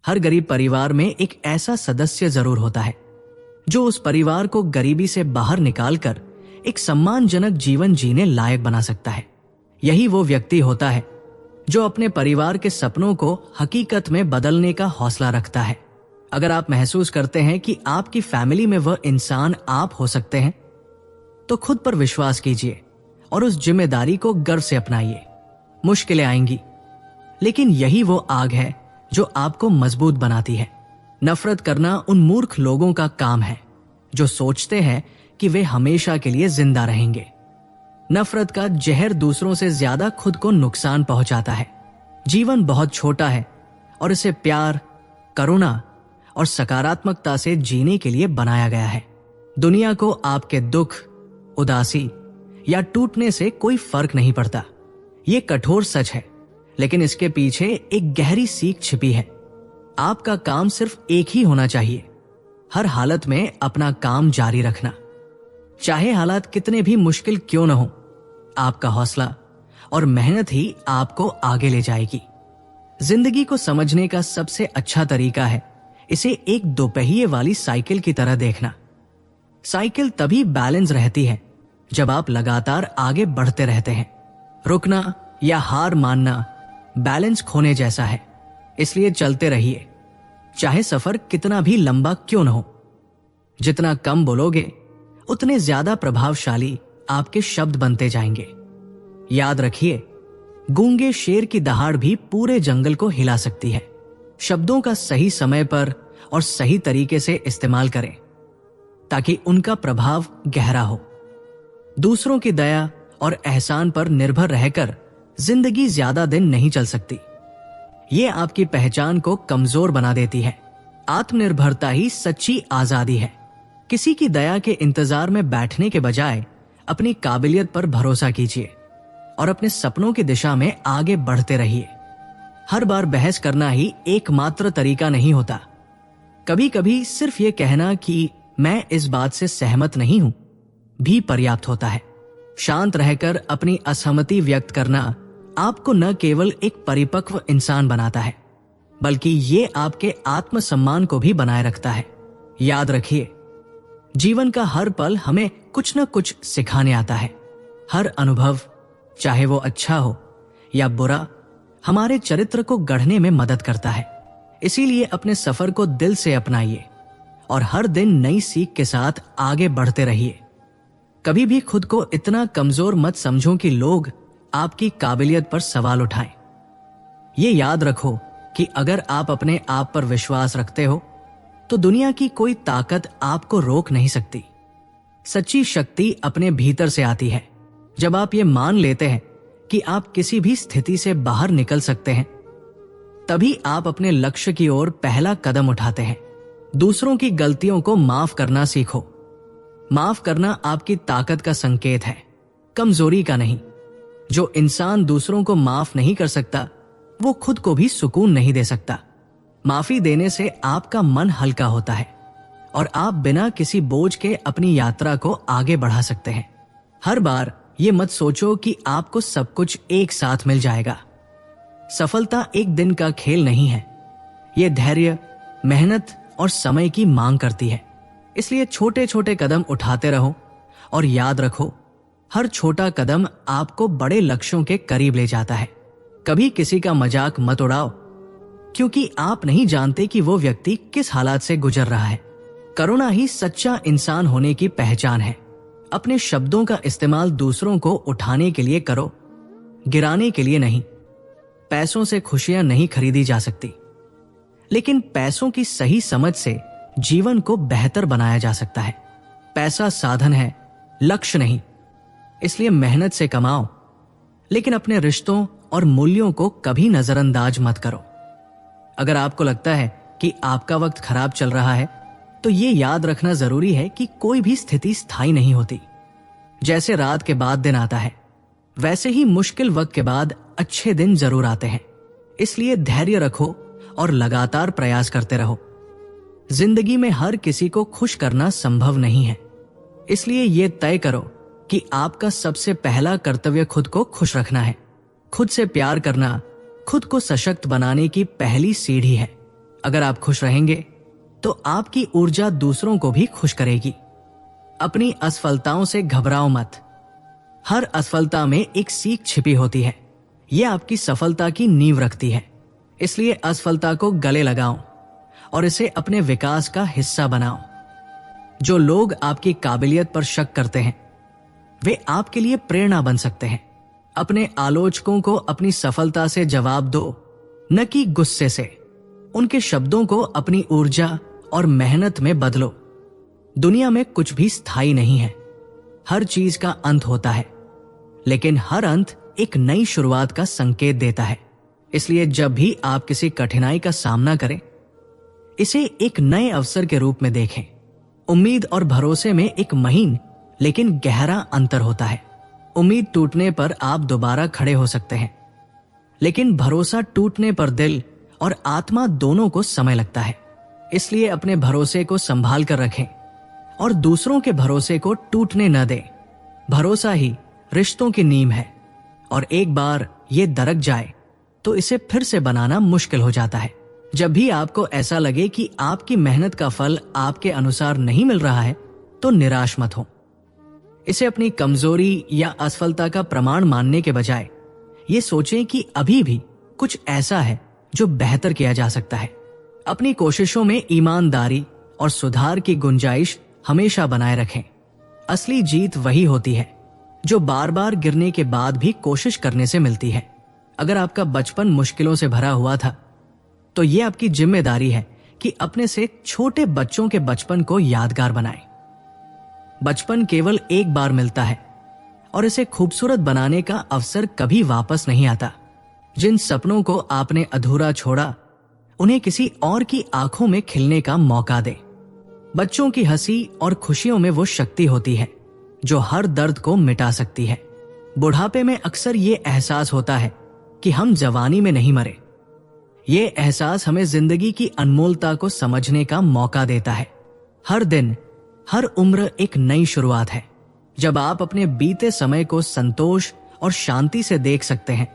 हर गरीब परिवार में एक ऐसा सदस्य जरूर होता है जो उस परिवार को गरीबी से बाहर निकालकर एक सम्मानजनक जीवन जीने लायक बना सकता है। यही वो व्यक्ति होता है जो अपने परिवार के सपनों को हकीकत में बदलने का हौसला रखता है। अगर आप महसूस करते हैं कि आपकी फैमिली में वह इंसान आप हो सकते हैं, तो खुद पर विश्वास कीजिए और उस जिम्मेदारी को गर्व से अपनाइए। मुश्किलें आएंगी, लेकिन यही वो आग है जो आपको मजबूत बनाती है। नफरत करना उन मूर्ख लोगों का काम है जो सोचते हैं कि वे हमेशा के लिए जिंदा रहेंगे। नफरत का जहर दूसरों से ज्यादा खुद को नुकसान पहुंचाता है। जीवन बहुत छोटा है और इसे प्यार, करुणा और सकारात्मकता से जीने के लिए बनाया गया है। दुनिया को आपके दुख, उदासी या टूटने से कोई फर्क नहीं पड़ता। ये कठोर सच है, लेकिन इसके पीछे एक गहरी सीख छिपी है। आपका काम सिर्फ एक ही होना चाहिए, हर हालत में अपना काम जारी रखना, चाहे हालात कितने भी मुश्किल क्यों न हो। आपका हौसला और मेहनत ही आपको आगे ले जाएगी। जिंदगी को समझने का सबसे अच्छा तरीका है इसे एक दोपहिए वाली साइकिल की तरह देखना। साइकिल तभी बैलेंस रहती है जब आप लगातार आगे बढ़ते रहते हैं। रुकना या हार मानना बैलेंस खोने जैसा है, इसलिए चलते रहिए, चाहे सफर कितना भी लंबा क्यों न हो। जितना कम बोलोगे, उतने ज्यादा प्रभावशाली आपके शब्द बनते जाएंगे। याद रखिए, गूंगे शेर की दहाड़ भी पूरे जंगल को हिला सकती है। शब्दों का सही समय पर और सही तरीके से इस्तेमाल करें ताकि उनका प्रभाव गहरा हो। दूसरों की दया और एहसान पर निर्भर रहकर जिंदगी ज्यादा दिन नहीं चल सकती। ये आपकी पहचान को कमजोर बना देती है। आत्मनिर्भरता ही सच्ची आजादी है। किसी की दया के इंतजार में बैठने के बजाय अपनी काबिलियत पर भरोसा कीजिए और अपने सपनों की दिशा में आगे बढ़ते रहिए। हर बार बहस करना ही एकमात्र तरीका नहीं होता। कभी कभी सिर्फ ये कहना कि मैं इस बात से सहमत नहीं हूं भी पर्याप्त होता है। शांत रहकर अपनी असहमति व्यक्त करना आपको न केवल एक परिपक्व इंसान बनाता है, बल्कि ये आपके आत्मसम्मान को भी बनाए रखता है। याद रखिए, जीवन का हर पल हमें कुछ न कुछ सिखाने आता है। हर अनुभव, चाहे वो अच्छा हो या बुरा, हमारे चरित्र को गढ़ने में मदद करता है। इसीलिए अपने सफर को दिल से अपनाइए और हर दिन नई सीख के साथ आगे बढ़ते रहिए। कभी भी खुद को इतना कमजोर मत समझो कि लोग आपकी काबिलियत पर सवाल उठाएं। ये याद रखो कि अगर आप अपने आप पर विश्वास रखते हो तो दुनिया की कोई ताकत आपको रोक नहीं सकती। सच्ची शक्ति अपने भीतर से आती है। जब आप ये मान लेते हैं कि आप किसी भी स्थिति से बाहर निकल सकते हैं, तभी आप अपने लक्ष्य की ओर पहला कदम उठाते हैं। दूसरों की गलतियों को माफ करना सीखो। माफ करना आपकी ताकत का संकेत है, कमजोरी का नहीं। जो इंसान दूसरों को माफ नहीं कर सकता, वो खुद को भी सुकून नहीं दे सकता। माफी देने से आपका मन हल्का होता है और आप बिना किसी बोझ के अपनी यात्रा को आगे बढ़ा सकते हैं। हर बार ये मत सोचो कि आपको सब कुछ एक साथ मिल जाएगा। सफलता एक दिन का खेल नहीं है। ये धैर्य, मेहनत और समय की मांग करती है। इसलिए छोटे छोटे कदम उठाते रहो और याद रखो, हर छोटा कदम आपको बड़े लक्ष्यों के करीब ले जाता है। कभी किसी का मजाक मत उड़ाओ, क्योंकि आप नहीं जानते कि वो व्यक्ति किस हालात से गुजर रहा है। करुणा ही सच्चा इंसान होने की पहचान है। अपने शब्दों का इस्तेमाल दूसरों को उठाने के लिए करो, गिराने के लिए नहीं। पैसों से खुशियां नहीं खरीदी जा सकती, लेकिन पैसों की सही समझ से जीवन को बेहतर बनाया जा सकता है। पैसा साधन है, लक्ष्य नहीं। इसलिए मेहनत से कमाओ, लेकिन अपने रिश्तों और मूल्यों को कभी नजरअंदाज मत करो। अगर आपको लगता है कि आपका वक्त खराब चल रहा है, तो ये याद रखना जरूरी है कि कोई भी स्थिति स्थायी नहीं होती। जैसे रात के बाद दिन आता है, वैसे ही मुश्किल वक्त के बाद अच्छे दिन जरूर आते हैं। इसलिए धैर्य रखो और लगातार प्रयास करते रहो। जिंदगी में हर किसी को खुश करना संभव नहीं है, इसलिए ये तय करो कि आपका सबसे पहला कर्तव्य खुद को खुश रखना है। खुद से प्यार करना खुद को सशक्त बनाने की पहली सीढ़ी है। अगर आप खुश रहेंगे तो आपकी ऊर्जा दूसरों को भी खुश करेगी। अपनी असफलताओं से घबराओ मत। हर असफलता में एक सीख छिपी होती है। यह आपकी सफलता की नींव रखती है। इसलिए असफलता को गले लगाओ और इसे अपने विकास का हिस्सा बनाओ। जो लोग आपकी काबिलियत पर शक करते हैं वे आपके लिए प्रेरणा बन सकते हैं। अपने आलोचकों को अपनी सफलता से जवाब दो, न कि गुस्से से। उनके शब्दों को अपनी ऊर्जा और मेहनत में बदलो। दुनिया में कुछ भी स्थायी नहीं है। हर चीज का अंत होता है, लेकिन हर अंत एक नई शुरुआत का संकेत देता है। इसलिए जब भी आप किसी कठिनाई का सामना करें, इसे एक नए अवसर के रूप में देखें। उम्मीद और भरोसे में एक महीन लेकिन गहरा अंतर होता है। उम्मीद टूटने पर आप दोबारा खड़े हो सकते हैं, लेकिन भरोसा टूटने पर दिल और आत्मा दोनों को समय लगता है। इसलिए अपने भरोसे को संभाल कर रखें और दूसरों के भरोसे को टूटने न दें। भरोसा ही रिश्तों की नींव है, और एक बार ये दरक जाए तो इसे फिर से बनाना मुश्किल हो जाता है। जब भी आपको ऐसा लगे कि आपकी मेहनत का फल आपके अनुसार नहीं मिल रहा है, तो निराश मत हो। इसे अपनी कमजोरी या असफलता का प्रमाण मानने के बजाय ये सोचें कि अभी भी कुछ ऐसा है जो बेहतर किया जा सकता है। अपनी कोशिशों में ईमानदारी और सुधार की गुंजाइश हमेशा बनाए रखें। असली जीत वही होती है जो बार बार गिरने के बाद भी कोशिश करने से मिलती है। अगर आपका बचपन मुश्किलों से भरा हुआ था, तो ये आपकी जिम्मेदारी है कि अपने से छोटे बच्चों के बचपन को यादगार बनाएं। बचपन केवल एक बार मिलता है और इसे खूबसूरत बनाने का अवसर कभी वापस नहीं आता। जिन सपनों को आपने अधूरा छोड़ा, उन्हें किसी और की आंखों में खिलने का मौका दे। बच्चों की हंसी और खुशियों में वो शक्ति होती है जो हर दर्द को मिटा सकती है। बुढ़ापे में अक्सर ये एहसास होता है कि हम जवानी में नहीं मरे। ये एहसास हमें जिंदगी की अनमोलता को समझने का मौका देता है। हर दिन, हर उम्र एक नई शुरुआत है। जब आप अपने बीते समय को संतोष और शांति से देख सकते हैं,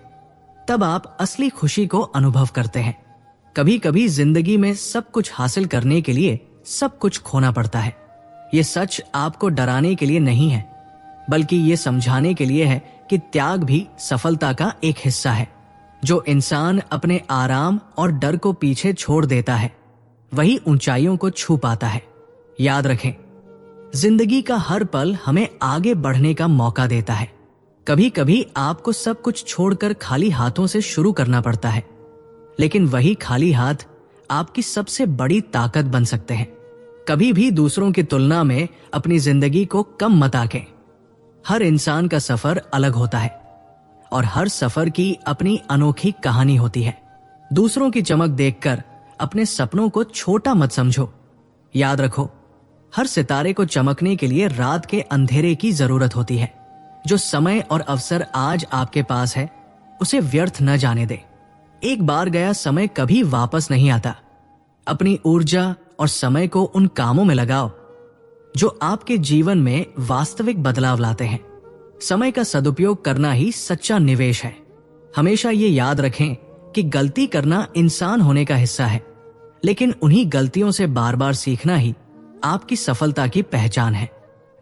तब आप असली खुशी को अनुभव करते हैं। कभी कभी जिंदगी में सब कुछ हासिल करने के लिए सब कुछ खोना पड़ता है। ये सच आपको डराने के लिए नहीं है, बल्कि ये समझाने के लिए है कि त्याग भी सफलता का एक हिस्सा है। जो इंसान अपने आराम और डर को पीछे छोड़ देता है, वही ऊंचाइयों को छू पाता है। याद रखें, जिंदगी का हर पल हमें आगे बढ़ने का मौका देता है। कभी कभी आपको सब कुछ छोड़कर खाली हाथों से शुरू करना पड़ता है, लेकिन वही खाली हाथ आपकी सबसे बड़ी ताकत बन सकते हैं। कभी भी दूसरों की तुलना में अपनी जिंदगी को कम मत आंकें। हर इंसान का सफर अलग होता है और हर सफर की अपनी अनोखी कहानी होती है। दूसरों की चमक देखकर अपने सपनों को छोटा मत समझो। याद रखो, हर सितारे को चमकने के लिए रात के अंधेरे की जरूरत होती है। जो समय और अवसर आज आपके पास है, उसे व्यर्थ न जाने दे। एक बार गया समय कभी वापस नहीं आता। अपनी ऊर्जा और समय को उन कामों में लगाओ जो आपके जीवन में वास्तविक बदलाव लाते हैं। समय का सदुपयोग करना ही सच्चा निवेश है। हमेशा ये याद रखें कि गलती करना इंसान होने का हिस्सा है, लेकिन उन्हीं गलतियों से बार बार सीखना ही आपकी सफलता की पहचान है।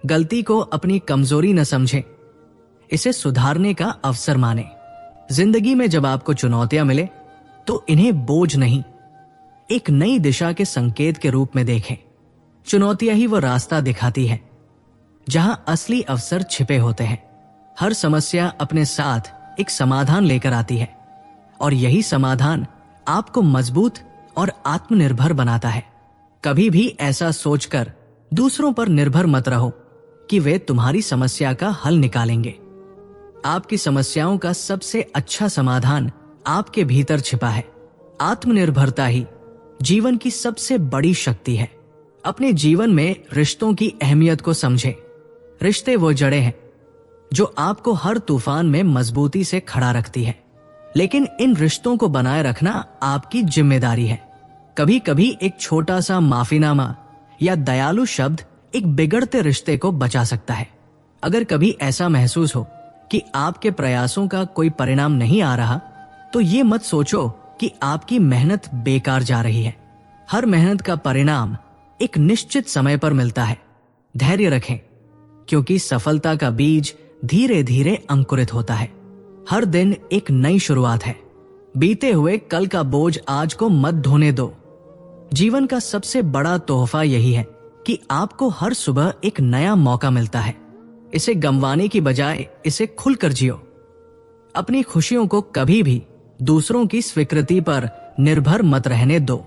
गलती को अपनी कमजोरी न समझें, इसे सुधारने का अवसर माने। जिंदगी में जब आपको चुनौतियां मिले, तो इन्हें बोझ नहीं, एक नई दिशा के संकेत के रूप में देखें। चुनौतियां ही वो रास्ता दिखाती है जहां असली अवसर छिपे होते हैं। हर समस्या अपने साथ एक समाधान लेकर आती है, और यही समाधान आपको मजबूत और आत्मनिर्भर बनाता है। कभी भी ऐसा सोचकर दूसरों पर निर्भर मत रहो कि वे तुम्हारी समस्या का हल निकालेंगे। आपकी समस्याओं का सबसे अच्छा समाधान आपके भीतर छिपा है। आत्मनिर्भरता ही जीवन की सबसे बड़ी शक्ति है। अपने जीवन में रिश्तों की अहमियत को समझें। रिश्ते वो जड़ें हैं जो आपको हर तूफान में मजबूती से खड़ा रखती है, लेकिन इन रिश्तों को बनाए रखना आपकी जिम्मेदारी है। कभी कभी एक छोटा सा माफीनामा या दयालु शब्द एक बिगड़ते रिश्ते को बचा सकता है। अगर कभी ऐसा महसूस हो कि आपके प्रयासों का कोई परिणाम नहीं आ रहा, तो ये मत सोचो कि आपकी मेहनत बेकार जा रही है। हर मेहनत का परिणाम एक निश्चित समय पर मिलता है। धैर्य रखें, क्योंकि सफलता का बीज धीरे धीरे अंकुरित होता है। हर दिन एक नई शुरुआत है। बीते हुए कल का बोझ आज को मत ढोने दो। जीवन का सबसे बड़ा तोहफा यही है कि आपको हर सुबह एक नया मौका मिलता है। इसे गंवाने की बजाय इसे खुलकर जियो। अपनी खुशियों को कभी भी दूसरों की स्वीकृति पर निर्भर मत रहने दो।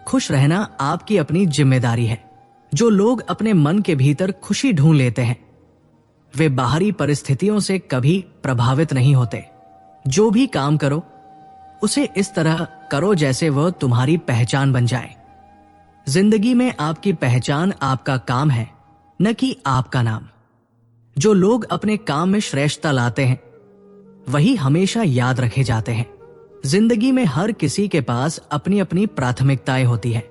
खुश रहना आपकी अपनी जिम्मेदारी है। जो लोग अपने मन के भीतर खुशी ढूंढ लेते हैं, वे बाहरी परिस्थितियों से कभी प्रभावित नहीं होते। जो भी काम करो, उसे इस तरह करो जैसे वह तुम्हारी पहचान बन जाए। जिंदगी में आपकी पहचान आपका काम है, न कि आपका नाम। जो लोग अपने काम में श्रेष्ठता लाते हैं, वही हमेशा याद रखे जाते हैं। जिंदगी में हर किसी के पास अपनी अपनी प्राथमिकताएं होती है,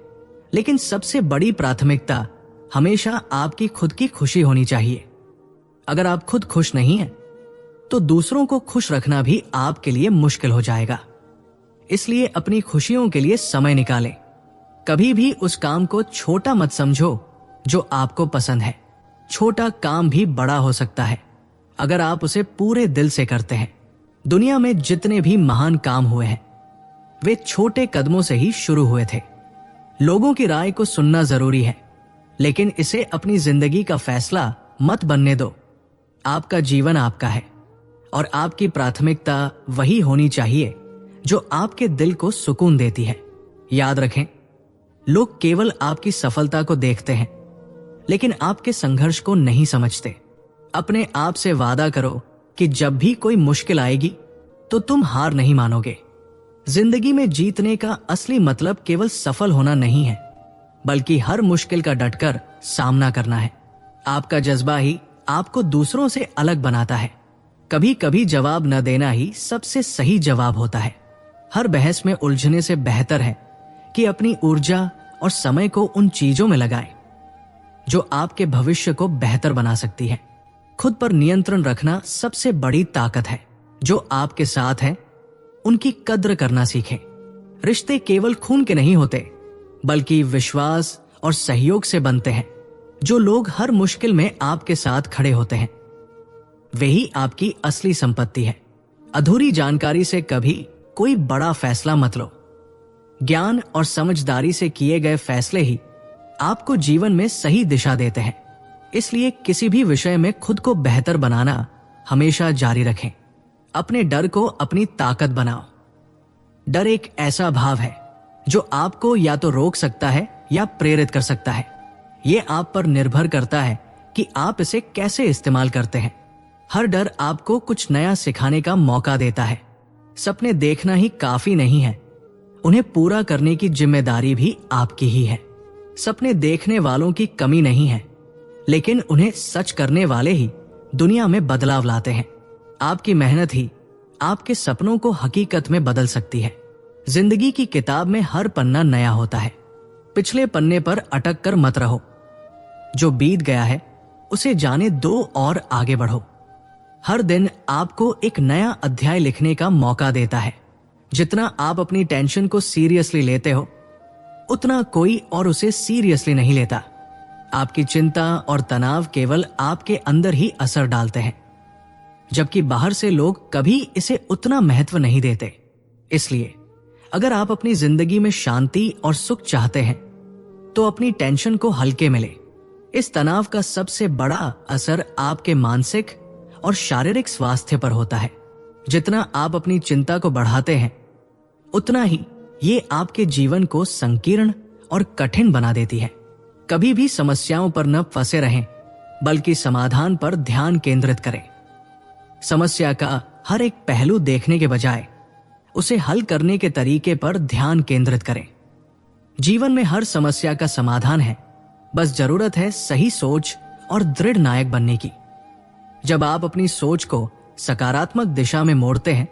लेकिन सबसे बड़ी प्राथमिकता हमेशा आपकी खुद की खुशी होनी चाहिए। अगर आप खुद खुश नहीं हैं, तो दूसरों को खुश रखना भी आपके लिए मुश्किल हो जाएगा। इसलिए अपनी खुशियों के लिए समय निकालें। कभी भी उस काम को छोटा मत समझो जो आपको पसंद है। छोटा काम भी बड़ा हो सकता है अगर आप उसे पूरे दिल से करते हैं। दुनिया में जितने भी महान काम हुए हैं, वे छोटे कदमों से ही शुरू हुए थे। लोगों की राय को सुनना जरूरी है, लेकिन इसे अपनी जिंदगी का फैसला मत बनने दो। आपका जीवन आपका है, और आपकी प्राथमिकता वही होनी चाहिए जो आपके दिल को सुकून देती है। याद रखें, लोग केवल आपकी सफलता को देखते हैं, लेकिन आपके संघर्ष को नहीं समझते। अपने आप से वादा करो कि जब भी कोई मुश्किल आएगी तो तुम हार नहीं मानोगे। जिंदगी में जीतने का असली मतलब केवल सफल होना नहीं है, बल्कि हर मुश्किल का डटकर सामना करना है। आपका जज्बा ही आपको दूसरों से अलग बनाता है। कभी कभी जवाब न देना ही सबसे सही जवाब होता है। हर बहस में उलझने से बेहतर है कि अपनी ऊर्जा और समय को उन चीजों में लगाएं जो आपके भविष्य को बेहतर बना सकती है। खुद पर नियंत्रण रखना सबसे बड़ी ताकत है। जो आपके साथ है, उनकी कद्र करना सीखें। रिश्ते केवल खून के नहीं होते, बल्कि विश्वास और सहयोग से बनते हैं। जो लोग हर मुश्किल में आपके साथ खड़े होते हैं, वही आपकी असली संपत्ति है। अधूरी जानकारी से कभी कोई बड़ा फैसला मत लो। ज्ञान और समझदारी से किए गए फैसले ही आपको जीवन में सही दिशा देते हैं। इसलिए किसी भी विषय में खुद को बेहतर बनाना हमेशा जारी रखें। अपने डर को अपनी ताकत बनाओ। डर एक ऐसा भाव है जो आपको या तो रोक सकता है या प्रेरित कर सकता है। यह आप पर निर्भर करता है कि आप इसे कैसे इस्तेमाल करते हैं। हर डर आपको कुछ नया सिखाने का मौका देता है। सपने देखना ही काफी नहीं है, उन्हें पूरा करने की जिम्मेदारी भी आपकी ही है। सपने देखने वालों की कमी नहीं है, लेकिन उन्हें सच करने वाले ही दुनिया में बदलाव लाते हैं। आपकी मेहनत ही आपके सपनों को हकीकत में बदल सकती है। जिंदगी की किताब में हर पन्ना नया होता है। पिछले पन्ने पर अटक कर मत रहो। जो बीत गया है उसे जाने दो और आगे बढ़ो। हर दिन आपको एक नया अध्याय लिखने का मौका देता है। जितना आप अपनी टेंशन को सीरियसली लेते हो, उतना कोई और उसे सीरियसली नहीं लेता। आपकी चिंता और तनाव केवल आपके अंदर ही असर डालते हैं, जबकि बाहर से लोग कभी इसे उतना महत्व नहीं देते। इसलिए अगर आप अपनी जिंदगी में शांति और सुख चाहते हैं, तो अपनी टेंशन को हल्के में लें। इस तनाव का सबसे बड़ा असर आपके मानसिक और शारीरिक स्वास्थ्य पर होता है। जितना आप अपनी चिंता को बढ़ाते हैं, उतना ही ये आपके जीवन को संकीर्ण और कठिन बना देती है। कभी भी समस्याओं पर न फंसे रहें, बल्कि समाधान पर ध्यान केंद्रित करें। समस्या का हर एक पहलू देखने के बजाय उसे हल करने के तरीके पर ध्यान केंद्रित करें। जीवन में हर समस्या का समाधान है, बस जरूरत है सही सोच और दृढ़ नायक बनने की। जब आप अपनी सोच को सकारात्मक दिशा में मोड़ते हैं,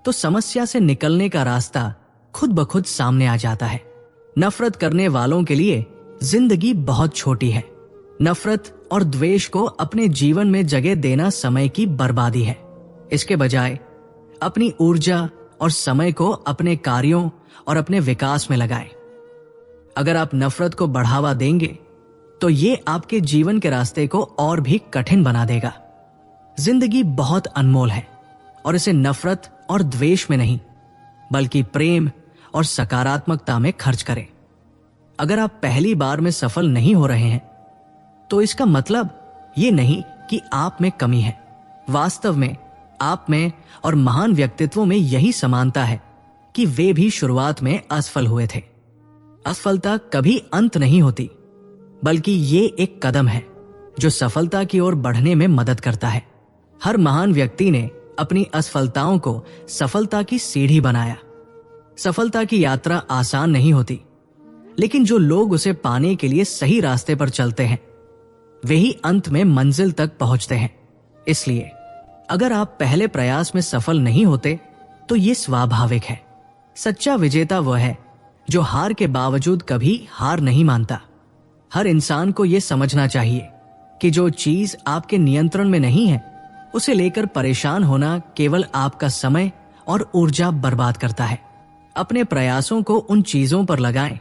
तो समस्या से निकलने का रास्ता खुद ब खुद सामने आ जाता है। नफरत करने वालों के लिए जिंदगी बहुत छोटी है। नफरत और द्वेष को अपने जीवन में जगह देना समय की बर्बादी है। इसके बजाय अपनी ऊर्जा और समय को अपने कार्यों और अपने विकास में लगाएं। अगर आप नफरत को बढ़ावा देंगे तो ये आपके जीवन के रास्ते को और भी कठिन बना देगा। जिंदगी बहुत अनमोल है और इसे नफरत और द्वेष में नहीं बल्कि प्रेम और सकारात्मकता में खर्च करें। अगर आप पहली बार में सफल नहीं हो रहे हैं तो इसका मतलब ये नहीं कि आप में कमी है। वास्तव में आप में और महान व्यक्तित्वों में यही समानता है कि वे भी शुरुआत में असफल हुए थे। असफलता कभी अंत नहीं होती बल्कि ये एक कदम है जो सफलता की ओर बढ़ने में मदद करता है। हर महान व्यक्ति ने अपनी असफलताओं को सफलता की सीढ़ी बनाया। सफलता की यात्रा आसान नहीं होती, लेकिन जो लोग उसे पाने के लिए सही रास्ते पर चलते हैं वे ही अंत में मंजिल तक पहुंचते हैं। इसलिए अगर आप पहले प्रयास में सफल नहीं होते तो ये स्वाभाविक है। सच्चा विजेता वह है जो हार के बावजूद कभी हार नहीं मानता। हर इंसान को यह समझना चाहिए कि जो चीज आपके नियंत्रण में नहीं है उसे लेकर परेशान होना केवल आपका समय और ऊर्जा बर्बाद करता है। अपने प्रयासों को उन चीजों पर लगाएं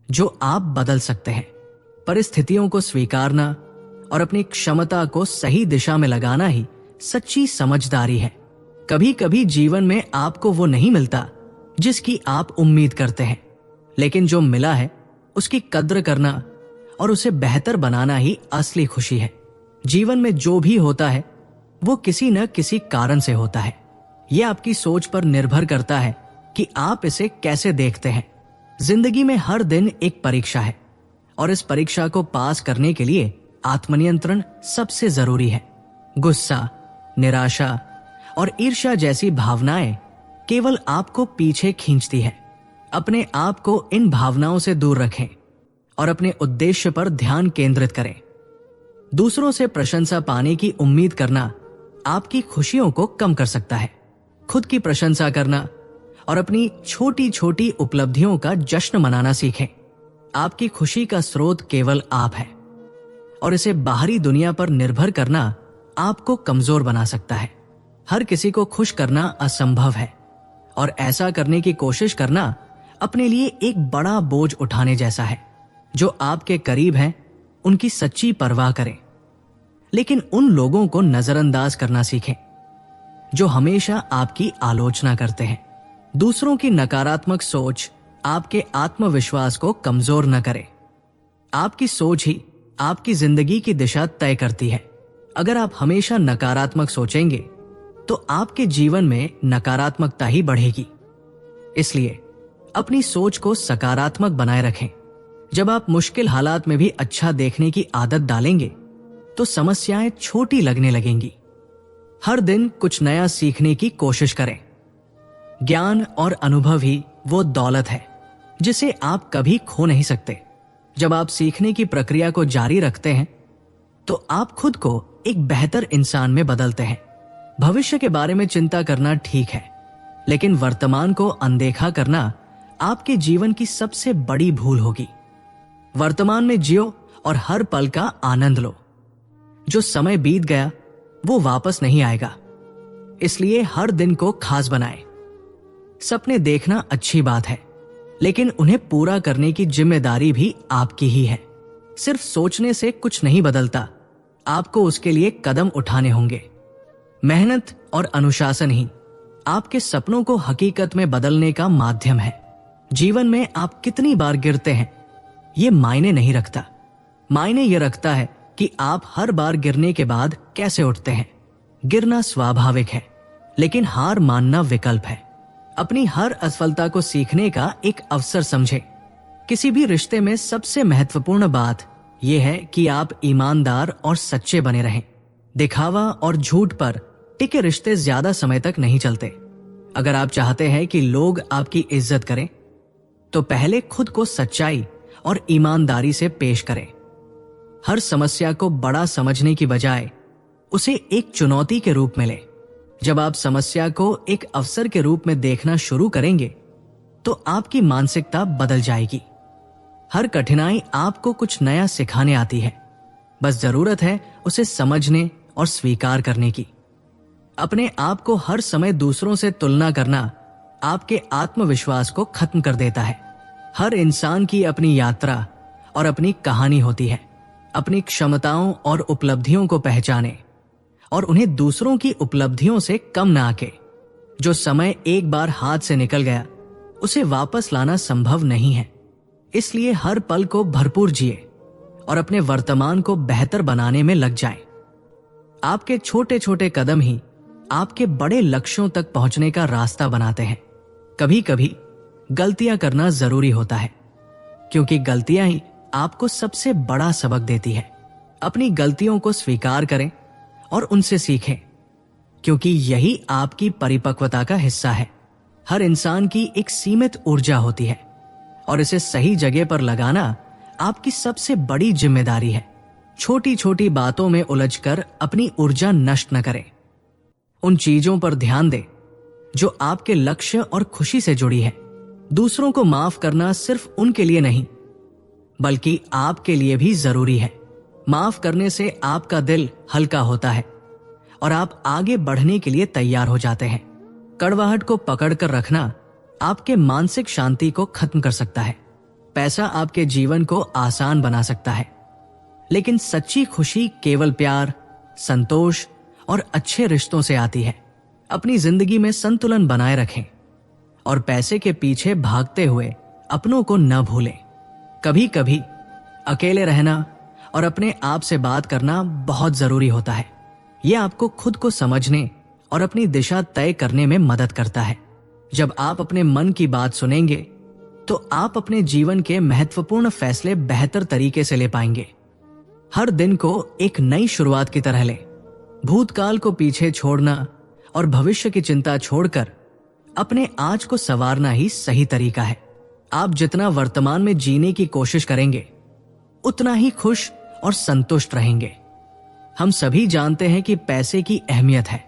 जो आप बदल सकते हैं। परिस्थितियों को स्वीकारना और अपनी क्षमता को सही दिशा में लगाना ही सच्ची समझदारी है। कभी कभी जीवन में आपको वो नहीं मिलता जिसकी आप उम्मीद करते हैं, लेकिन जो मिला है उसकी कद्र करना और उसे बेहतर बनाना ही असली खुशी है। जीवन में जो भी होता है वो किसी न किसी कारण से होता है। यह आपकी सोच पर निर्भर करता है कि आप इसे कैसे देखते हैं। जिंदगी में हर दिन एक परीक्षा है और इस परीक्षा को पास करने के लिए आत्मनियंत्रण सबसे जरूरी है। गुस्सा, निराशा और ईर्ष्या जैसी भावनाएं केवल आपको पीछे खींचती है। अपने आप को इन भावनाओं से दूर रखें और अपने उद्देश्य पर ध्यान केंद्रित करें। दूसरों से प्रशंसा पाने की उम्मीद करना आपकी खुशियों को कम कर सकता है। खुद की प्रशंसा करना और अपनी छोटी छोटी उपलब्धियों का जश्न मनाना सीखें। आपकी खुशी का स्रोत केवल आप है और इसे बाहरी दुनिया पर निर्भर करना आपको कमजोर बना सकता है। हर किसी को खुश करना असंभव है और ऐसा करने की कोशिश करना अपने लिए एक बड़ा बोझ उठाने जैसा है। जो आपके करीब हैं उनकी सच्ची परवाह करें, लेकिन उन लोगों को नजरअंदाज करना सीखें जो हमेशा आपकी आलोचना करते हैं। दूसरों की नकारात्मक सोच आपके आत्मविश्वास को कमजोर न करे। आपकी सोच ही आपकी जिंदगी की दिशा तय करती है। अगर आप हमेशा नकारात्मक सोचेंगे तो आपके जीवन में नकारात्मकता ही बढ़ेगी। इसलिए अपनी सोच को सकारात्मक बनाए रखें। जब आप मुश्किल हालात में भी अच्छा देखने की आदत डालेंगे तो समस्याएं छोटी लगने लगेंगी। हर दिन कुछ नया सीखने की कोशिश करें। ज्ञान और अनुभव ही वो दौलत है जिसे आप कभी खो नहीं सकते। जब आप सीखने की प्रक्रिया को जारी रखते हैं तो आप खुद को एक बेहतर इंसान में बदलते हैं। भविष्य के बारे में चिंता करना ठीक है, लेकिन वर्तमान को अनदेखा करना आपके जीवन की सबसे बड़ी भूल होगी। वर्तमान में जियो और हर पल का आनंद लो। जो समय बीत गया वो वापस नहीं आएगा, इसलिए हर दिन को खास बनाएं। सपने देखना अच्छी बात है, लेकिन उन्हें पूरा करने की जिम्मेदारी भी आपकी ही है। सिर्फ सोचने से कुछ नहीं बदलता, आपको उसके लिए कदम उठाने होंगे। मेहनत और अनुशासन ही आपके सपनों को हकीकत में बदलने का माध्यम है। जीवन में आप कितनी बार गिरते हैं ये मायने नहीं रखता। मायने ये रखता है कि आप हर बार गिरने के बाद कैसे उठते हैं। गिरना स्वाभाविक है, लेकिन हार मानना विकल्प है। अपनी हर असफलता को सीखने का एक अवसर समझें। किसी भी रिश्ते में सबसे महत्वपूर्ण बात यह है कि आप ईमानदार और सच्चे बने रहें। दिखावा और झूठ पर टिके रिश्ते ज्यादा समय तक नहीं चलते। अगर आप चाहते हैं कि लोग आपकी इज्जत करें तो पहले खुद को सच्चाई और ईमानदारी से पेश करें। हर समस्या को बड़ा समझने की बजाय उसे एक चुनौती के रूप में लें। जब आप समस्या को एक अवसर के रूप में देखना शुरू करेंगे तो आपकी मानसिकता बदल जाएगी। हर कठिनाई आपको कुछ नया सिखाने आती है, बस जरूरत है उसे समझने और स्वीकार करने की। अपने आप को हर समय दूसरों से तुलना करना आपके आत्मविश्वास को खत्म कर देता है। हर इंसान की अपनी यात्रा और अपनी कहानी होती है। अपनी क्षमताओं और उपलब्धियों को पहचाने और उन्हें दूसरों की उपलब्धियों से कम ना आके। जो समय एक बार हाथ से निकल गया उसे वापस लाना संभव नहीं है। इसलिए हर पल को भरपूर जिए और अपने वर्तमान को बेहतर बनाने में लग जाएं। आपके छोटे छोटे कदम ही आपके बड़े लक्ष्यों तक पहुंचने का रास्ता बनाते हैं। कभी कभी गलतियां करना जरूरी होता है, क्योंकि गलतियां ही आपको सबसे बड़ा सबक देती है। अपनी गलतियों को स्वीकार करें और उनसे सीखें, क्योंकि यही आपकी परिपक्वता का हिस्सा है। हर इंसान की एक सीमित ऊर्जा होती है और इसे सही जगह पर लगाना आपकी सबसे बड़ी जिम्मेदारी है। छोटी छोटी बातों में उलझकर अपनी ऊर्जा नष्ट न करें। उन चीजों पर ध्यान दें जो आपके लक्ष्य और खुशी से जुड़ी है। दूसरों को माफ करना सिर्फ उनके लिए नहीं, बल्कि आपके लिए भी जरूरी है। माफ करने से आपका दिल हल्का होता है और आप आगे बढ़ने के लिए तैयार हो जाते हैं। कड़वाहट को पकड़कर रखना आपके मानसिक शांति को खत्म कर सकता है। पैसा आपके जीवन को आसान बना सकता है, लेकिन सच्ची खुशी केवल प्यार, संतोष और अच्छे रिश्तों से आती है। अपनी जिंदगी में संतुलन बनाए रखें और पैसे के पीछे भागते हुए अपनों को न भूलें। कभी कभी अकेले रहना और अपने आप से बात करना बहुत जरूरी होता है। यह आपको खुद को समझने और अपनी दिशा तय करने में मदद करता है। जब आप अपने मन की बात सुनेंगे तो आप अपने जीवन के महत्वपूर्ण फैसले बेहतर तरीके से ले पाएंगे। हर दिन को एक नई शुरुआत की तरह लें। भूतकाल को पीछे छोड़ना और भविष्य की चिंता छोड़कर अपने आज को संवारना ही सही तरीका है। आप जितना वर्तमान में जीने की कोशिश करेंगे उतना ही खुश और संतुष्ट रहेंगे। हम सभी जानते हैं कि पैसे की अहमियत है,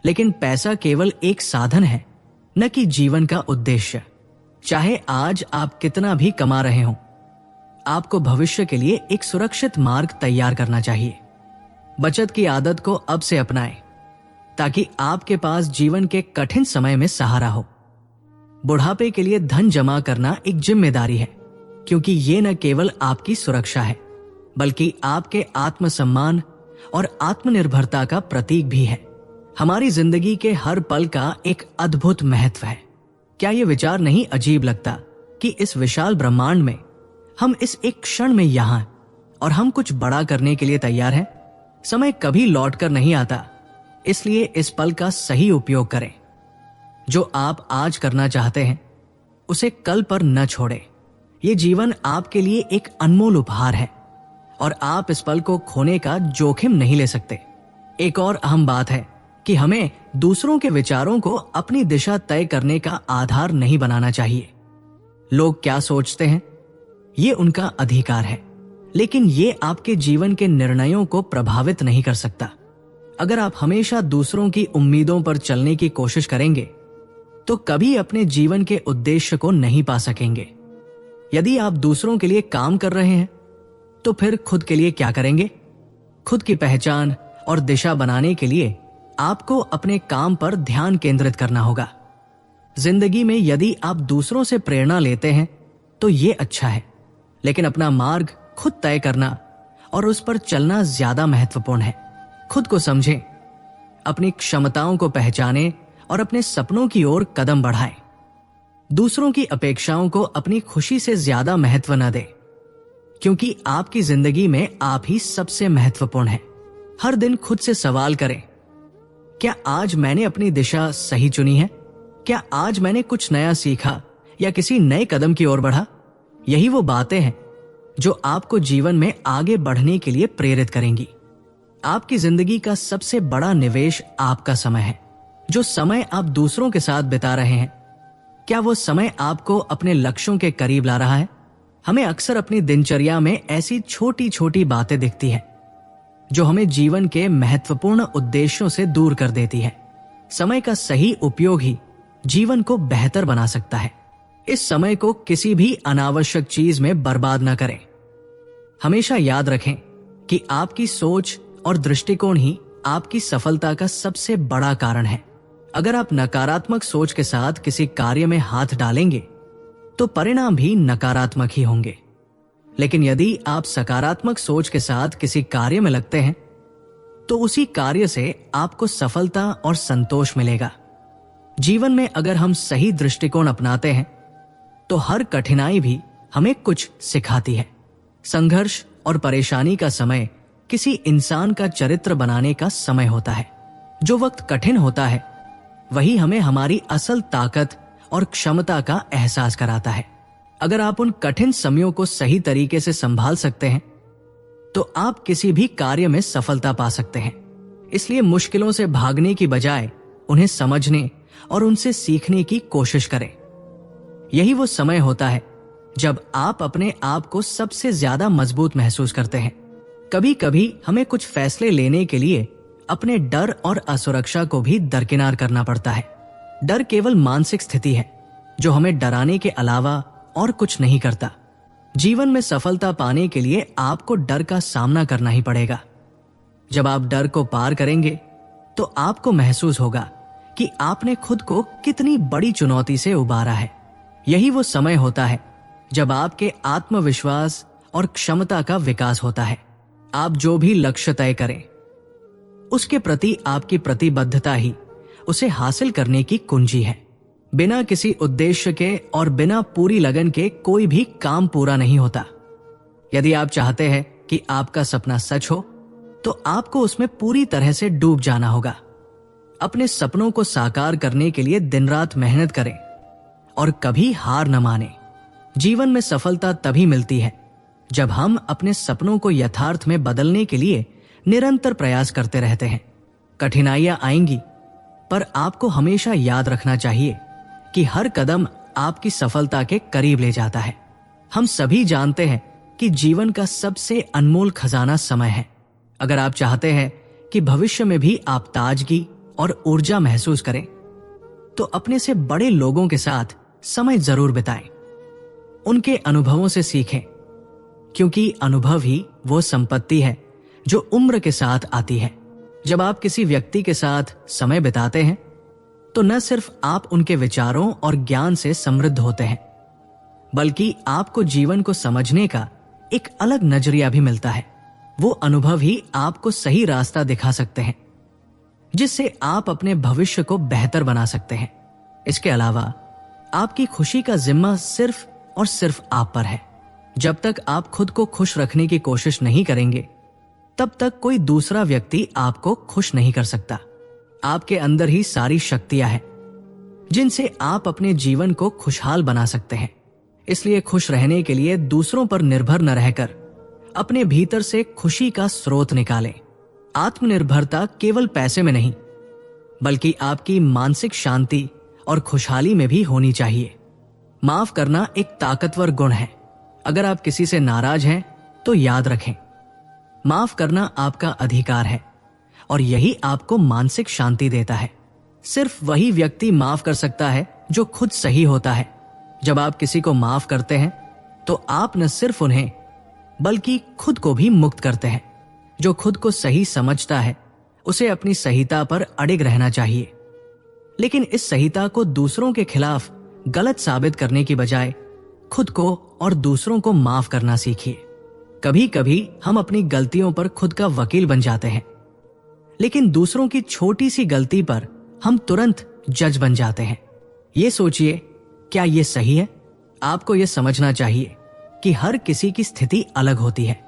लेकिन पैसा केवल एक साधन है, न कि जीवन का उद्देश्य। चाहे आज आप कितना भी कमा रहे हों, आपको भविष्य के लिए एक सुरक्षित मार्ग तैयार करना चाहिए। बचत की आदत को अब से अपनाएं, ताकि आपके पास जीवन के कठिन समय में सहारा हो। बुढ़ापे के लिए धन जमा करना एक जिम्मेदारी है, क्योंकि ये न केवल आपकी सुरक्षा है, बल्कि आपके आत्मसम्मान और आत्मनिर्भरता का प्रतीक भी है। हमारी जिंदगी के हर पल का एक अद्भुत महत्व है। क्या ये विचार नहीं अजीब लगता कि इस विशाल ब्रह्मांड में हम इस एक क्षण में यहां और हम कुछ बड़ा करने के लिए तैयार हैं? समय कभी लौटकर नहीं आता, इसलिए इस पल का सही उपयोग करें। जो आप आज करना चाहते हैं उसे कल पर न छोड़ें। ये जीवन आपके लिए एक अनमोल उपहार है और आप इस पल को खोने का जोखिम नहीं ले सकते। एक और अहम बात है कि हमें दूसरों के विचारों को अपनी दिशा तय करने का आधार नहीं बनाना चाहिए। लोग क्या सोचते हैं ये उनका अधिकार है, लेकिन ये आपके जीवन के निर्णयों को प्रभावित नहीं कर सकता। अगर आप हमेशा दूसरों की उम्मीदों पर चलने की कोशिश करेंगे तो कभी अपने जीवन के उद्देश्य को नहीं पा सकेंगे। यदि आप दूसरों के लिए काम कर रहे हैं तो फिर खुद के लिए क्या करेंगे? खुद की पहचान और दिशा बनाने के लिए आपको अपने काम पर ध्यान केंद्रित करना होगा। जिंदगी में यदि आप दूसरों से प्रेरणा लेते हैं तो ये अच्छा है, लेकिन अपना मार्ग खुद तय करना और उस पर चलना ज्यादा महत्वपूर्ण है। खुद को समझें, अपनी क्षमताओं को पहचानें और अपने सपनों की ओर कदम बढ़ाएं। दूसरों की अपेक्षाओं को अपनी खुशी से ज्यादा महत्व न दें, क्योंकि आपकी जिंदगी में आप ही सबसे महत्वपूर्ण हैं। हर दिन खुद से सवाल करें, क्या आज मैंने अपनी दिशा सही चुनी है? क्या आज मैंने कुछ नया सीखा या किसी नए कदम की ओर बढ़ा? यही वो बातें हैं जो आपको जीवन में आगे बढ़ने के लिए प्रेरित करेंगी। आपकी जिंदगी का सबसे बड़ा निवेश आपका समय है। जो समय आप दूसरों के साथ बिता रहे हैं, क्या वो समय आपको अपने लक्ष्यों के करीब ला रहा है? हमें अक्सर अपनी दिनचर्या में ऐसी छोटी छोटी बातें दिखती हैं जो हमें जीवन के महत्वपूर्ण उद्देश्यों से दूर कर देती है। समय का सही उपयोग ही जीवन को बेहतर बना सकता है। इस समय को किसी भी अनावश्यक चीज में बर्बाद न करें। हमेशा याद रखें कि आपकी सोच और दृष्टिकोण ही आपकी सफलता का सबसे बड़ा कारण है। अगर आप नकारात्मक सोच के साथ किसी कार्य में हाथ डालेंगे तो परिणाम भी नकारात्मक ही होंगे। लेकिन यदि आप सकारात्मक सोच के साथ किसी कार्य में लगते हैं तो उसी कार्य से आपको सफलता और संतोष मिलेगा। जीवन में अगर हम सही दृष्टिकोण अपनाते हैं तो हर कठिनाई भी हमें कुछ सिखाती है। संघर्ष और परेशानी का समय किसी इंसान का चरित्र बनाने का समय होता है। जो वक्त कठिन होता है वही हमें हमारी असल ताकत और क्षमता का एहसास कराता है। अगर आप उन कठिन समयों को सही तरीके से संभाल सकते हैं तो आप किसी भी कार्य में सफलता पा सकते हैं। इसलिए मुश्किलों से भागने की बजाय उन्हें समझने और उनसे सीखने की कोशिश करें। यही वो समय होता है जब आप अपने आप को सबसे ज्यादा मजबूत महसूस करते हैं। कभी कभी हमें कुछ फैसले लेने के लिए अपने डर और असुरक्षा को भी दरकिनार करना पड़ता है। डर केवल मानसिक स्थिति है जो हमें डराने के अलावा और कुछ नहीं करता। जीवन में सफलता पाने के लिए आपको डर का सामना करना ही पड़ेगा। जब आप डर को पार करेंगे तो आपको महसूस होगा कि आपने खुद को कितनी बड़ी चुनौती से उबारा है। यही वो समय होता है जब आपके आत्मविश्वास और क्षमता का विकास होता है। आप जो भी लक्ष्य तय करें उसके प्रति आपकी प्रतिबद्धता ही उसे हासिल करने की कुंजी है। बिना किसी उद्देश्य के और बिना पूरी लगन के कोई भी काम पूरा नहीं होता। यदि आप चाहते हैं कि आपका सपना सच हो तो आपको उसमें पूरी तरह से डूब जाना होगा। अपने सपनों को साकार करने के लिए दिन रात मेहनत करें और कभी हार न माने। जीवन में सफलता तभी मिलती है जब हम अपने सपनों को यथार्थ में बदलने के लिए निरंतर प्रयास करते रहते हैं। कठिनाइयां आएंगी पर आपको हमेशा याद रखना चाहिए कि हर कदम आपकी सफलता के करीब ले जाता है। हम सभी जानते हैं कि जीवन का सबसे अनमोल खजाना समय है। अगर आप चाहते हैं कि भविष्य में भी आप ताजगी और ऊर्जा महसूस करें तो अपने से बड़े लोगों के साथ समय जरूर बिताएं। उनके अनुभवों से सीखें, क्योंकि अनुभव ही वो संपत्ति है जो उम्र के साथ आती है। जब आप किसी व्यक्ति के साथ समय बिताते हैं तो न सिर्फ आप उनके विचारों और ज्ञान से समृद्ध होते हैं बल्कि आपको जीवन को समझने का एक अलग नजरिया भी मिलता है। वो अनुभव ही आपको सही रास्ता दिखा सकते हैं जिससे आप अपने भविष्य को बेहतर बना सकते हैं। इसके अलावा आपकी खुशी का जिम्मा सिर्फ और सिर्फ आप पर है। जब तक आप खुद को खुश रखने की कोशिश नहीं करेंगे तब तक कोई दूसरा व्यक्ति आपको खुश नहीं कर सकता। आपके अंदर ही सारी शक्तियां हैं जिनसे आप अपने जीवन को खुशहाल बना सकते हैं। इसलिए खुश रहने के लिए दूसरों पर निर्भर न रहकर अपने भीतर से खुशी का स्रोत निकालें। आत्मनिर्भरता केवल पैसे में नहीं बल्कि आपकी मानसिक शांति और खुशहाली में भी होनी चाहिए। माफ करना एक ताकतवर गुण है। अगर आप किसी से नाराज हैं तो याद रखें, माफ करना आपका अधिकार है और यही आपको मानसिक शांति देता है। सिर्फ वही व्यक्ति माफ कर सकता है जो खुद सही होता है। जब आप किसी को माफ करते हैं तो आप न सिर्फ उन्हें बल्कि खुद को भी मुक्त करते हैं। जो खुद को सही समझता है उसे अपनी सहीता पर अडिग रहना चाहिए, लेकिन इस सहीता को दूसरों के खिलाफ गलत साबित करने की बजाय खुद को और दूसरों को माफ करना सीखिए। कभी कभी हम अपनी गलतियों पर खुद का वकील बन जाते हैं, लेकिन दूसरों की छोटी सी गलती पर हम तुरंत जज बन जाते हैं। ये सोचिए, क्या ये सही है? आपको ये समझना चाहिए कि हर किसी की स्थिति अलग होती है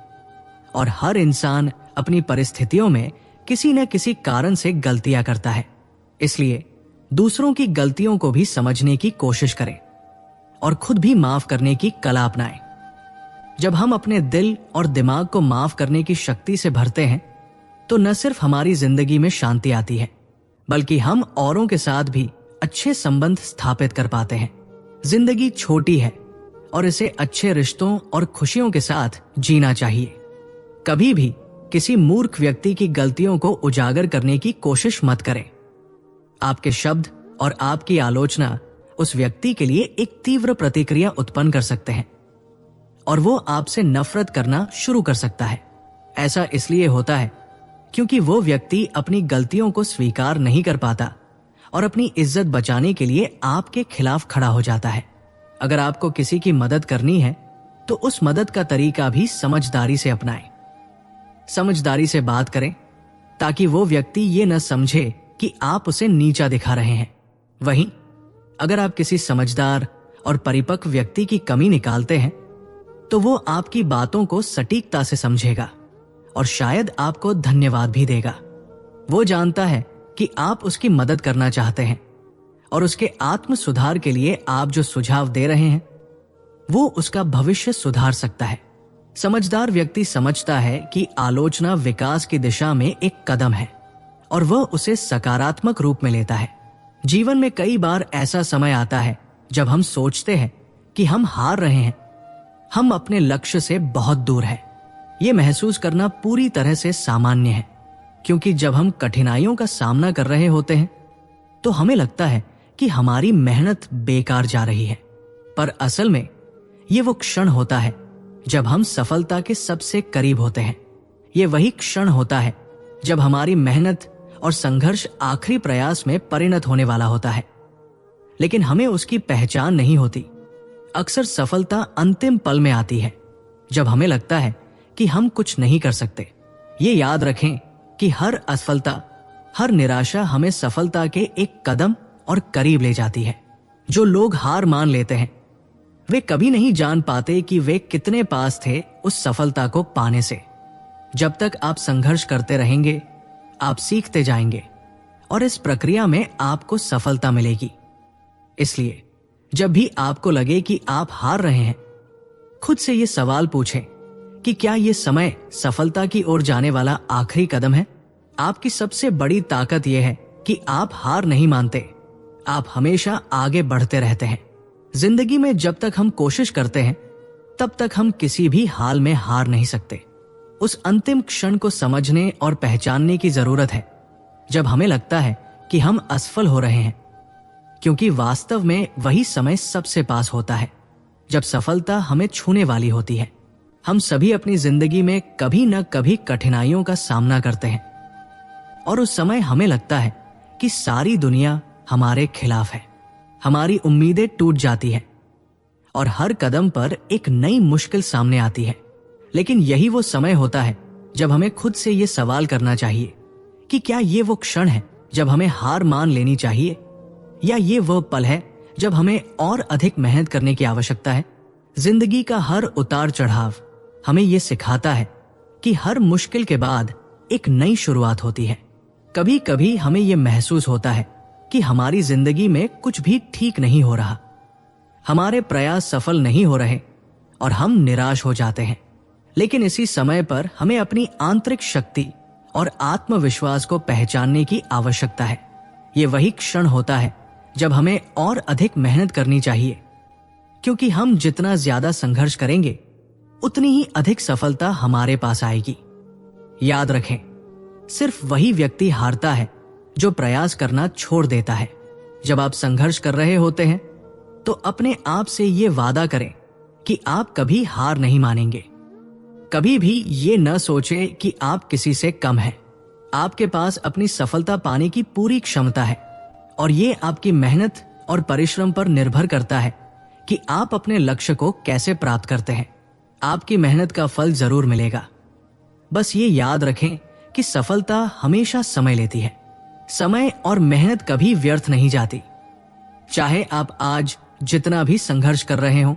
और हर इंसान अपनी परिस्थितियों में किसी न किसी कारण से गलतियां करता है। इसलिए दूसरों की गलतियों को भी समझने की कोशिश करें और खुद भी माफ करने की कला अपनाएं। जब हम अपने दिल और दिमाग को माफ करने की शक्ति से भरते हैं तो न सिर्फ हमारी जिंदगी में शांति आती है बल्कि हम औरों के साथ भी अच्छे संबंध स्थापित कर पाते हैं। जिंदगी छोटी है और इसे अच्छे रिश्तों और खुशियों के साथ जीना चाहिए। कभी भी किसी मूर्ख व्यक्ति की गलतियों को उजागर करने की कोशिश मत करें। आपके शब्द और आपकी आलोचना उस व्यक्ति के लिए एक तीव्र प्रतिक्रिया उत्पन्न कर सकते हैं और वो आपसे नफरत करना शुरू कर सकता है। ऐसा इसलिए होता है क्योंकि वो व्यक्ति अपनी गलतियों को स्वीकार नहीं कर पाता और अपनी इज्जत बचाने के लिए आपके खिलाफ खड़ा हो जाता है। अगर आपको किसी की मदद करनी है तो उस मदद का तरीका भी समझदारी से अपनाएं। समझदारी से बात करें ताकि वो व्यक्ति ये न समझे कि आप उसे नीचा दिखा रहे हैं। वहीं अगर आप किसी समझदार और परिपक्व व्यक्ति की कमी निकालते हैं तो वो आपकी बातों को सटीकता से समझेगा और शायद आपको धन्यवाद भी देगा। वो जानता है कि आप उसकी मदद करना चाहते हैं और उसके आत्म सुधार के लिए आप जो सुझाव दे रहे हैं वो उसका भविष्य सुधार सकता है। समझदार व्यक्ति समझता है कि आलोचना विकास की दिशा में एक कदम है और वह उसे सकारात्मक रूप में लेता है। जीवन में कई बार ऐसा समय आता है जब हम सोचते हैं कि हम हार रहे हैं, हम अपने लक्ष्य से बहुत दूर हैं। ये महसूस करना पूरी तरह से सामान्य है, क्योंकि जब हम कठिनाइयों का सामना कर रहे होते हैं तो हमें लगता है कि हमारी मेहनत बेकार जा रही है। पर असल में ये वो क्षण होता है जब हम सफलता के सबसे करीब होते हैं। ये वही क्षण होता है जब हमारी मेहनत और संघर्ष आखिरी प्रयास में परिणत होने वाला होता है, लेकिन हमें उसकी पहचान नहीं होती। अक्सर सफलता अंतिम पल में आती है जब हमें लगता है कि हम कुछ नहीं कर सकते। ये याद रखें कि हर असफलता, हर निराशा हमें सफलता के एक कदम और करीब ले जाती है। जो लोग हार मान लेते हैं वे कभी नहीं जान पाते कि वे कितने पास थे उस सफलता को पाने से। जब तक आप संघर्ष करते रहेंगे, आप सीखते जाएंगे और इस प्रक्रिया में आपको सफलता मिलेगी। इसलिए जब भी आपको लगे कि आप हार रहे हैं, खुद से ये सवाल पूछें कि क्या ये समय सफलता की ओर जाने वाला आखिरी कदम है? आपकी सबसे बड़ी ताकत यह है कि आप हार नहीं मानते, आप हमेशा आगे बढ़ते रहते हैं। जिंदगी में जब तक हम कोशिश करते हैं तब तक हम किसी भी हाल में हार नहीं सकते। उस अंतिम क्षण को समझने और पहचानने की जरूरत है जब हमें लगता है कि हम असफल हो रहे हैं, क्योंकि वास्तव में वही समय सबसे पास होता है जब सफलता हमें छूने वाली होती है। हम सभी अपनी जिंदगी में कभी न कभी कठिनाइयों का सामना करते हैं और उस समय हमें लगता है कि सारी दुनिया हमारे खिलाफ है, हमारी उम्मीदें टूट जाती हैं और हर कदम पर एक नई मुश्किल सामने आती है। लेकिन यही वो समय होता है जब हमें खुद से ये सवाल करना चाहिए कि क्या ये वो क्षण है जब हमें हार मान लेनी चाहिए, या ये वो पल है जब हमें और अधिक मेहनत करने की आवश्यकता है। जिंदगी का हर उतार चढ़ाव हमें ये सिखाता है कि हर मुश्किल के बाद एक नई शुरुआत होती है। कभी कभी हमें ये महसूस होता है कि हमारी जिंदगी में कुछ भी ठीक नहीं हो रहा, हमारे प्रयास सफल नहीं हो रहे और हम निराश हो जाते हैं। लेकिन इसी समय पर हमें अपनी आंतरिक शक्ति और आत्मविश्वास को पहचानने की आवश्यकता है। ये वही क्षण होता है जब हमें और अधिक मेहनत करनी चाहिए, क्योंकि हम जितना ज्यादा संघर्ष करेंगे उतनी ही अधिक सफलता हमारे पास आएगी। याद रखें, सिर्फ वही व्यक्ति हारता है जो प्रयास करना छोड़ देता है। जब आप संघर्ष कर रहे होते हैं तो अपने आप से ये वादा करें कि आप कभी हार नहीं मानेंगे। कभी भी ये न सोचें कि आप किसी से कम हैं। आपके पास अपनी सफलता पाने की पूरी क्षमता है और ये आपकी मेहनत और परिश्रम पर निर्भर करता है कि आप अपने लक्ष्य को कैसे प्राप्त करते हैं। आपकी मेहनत का फल जरूर मिलेगा। बस ये याद रखें कि सफलता हमेशा समय लेती है। समय और मेहनत कभी व्यर्थ नहीं जाती। चाहे आप आज जितना भी संघर्ष कर रहे हो,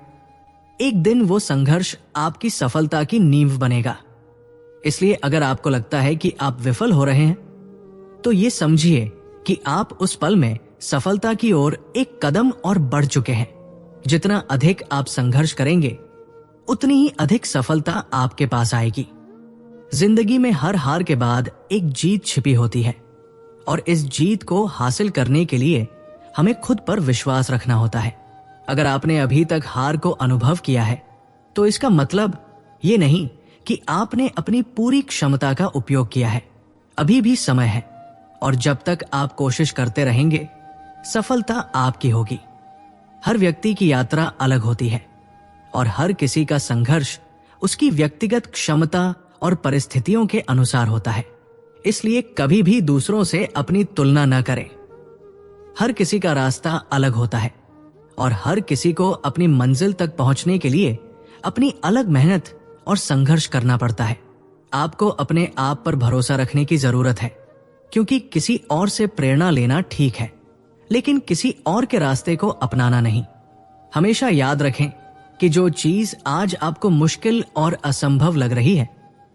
एक दिन वो संघर्ष आपकी सफलता की नींव बनेगा। इसलिए अगर आपको लगता है कि आप विफल हो रहे हैं तो ये समझिए कि आप उस पल में सफलता की ओर एक कदम और बढ़ चुके हैं। जितना अधिक आप संघर्ष करेंगे उतनी ही अधिक सफलता आपके पास आएगी। जिंदगी में हर हार के बाद एक जीत छिपी होती है और इस जीत को हासिल करने के लिए हमें खुद पर विश्वास रखना होता है। अगर आपने अभी तक हार को अनुभव किया है तो इसका मतलब ये नहीं कि आपने अपनी पूरी क्षमता का उपयोग किया है। अभी भी समय है और जब तक आप कोशिश करते रहेंगे सफलता आपकी होगी। हर व्यक्ति की यात्रा अलग होती है और हर किसी का संघर्ष उसकी व्यक्तिगत क्षमता और परिस्थितियों के अनुसार होता है। इसलिए कभी भी दूसरों से अपनी तुलना न करें। हर किसी का रास्ता अलग होता है और हर किसी को अपनी मंजिल तक पहुंचने के लिए अपनी अलग मेहनत और संघर्ष करना पड़ता है। आपको अपने आप पर भरोसा रखने की जरूरत है, क्योंकि किसी और से प्रेरणा लेना ठीक है, लेकिन किसी और के रास्ते को अपनाना नहीं। हमेशा याद रखें कि जो चीज आज आपको मुश्किल और असंभव लग रही है,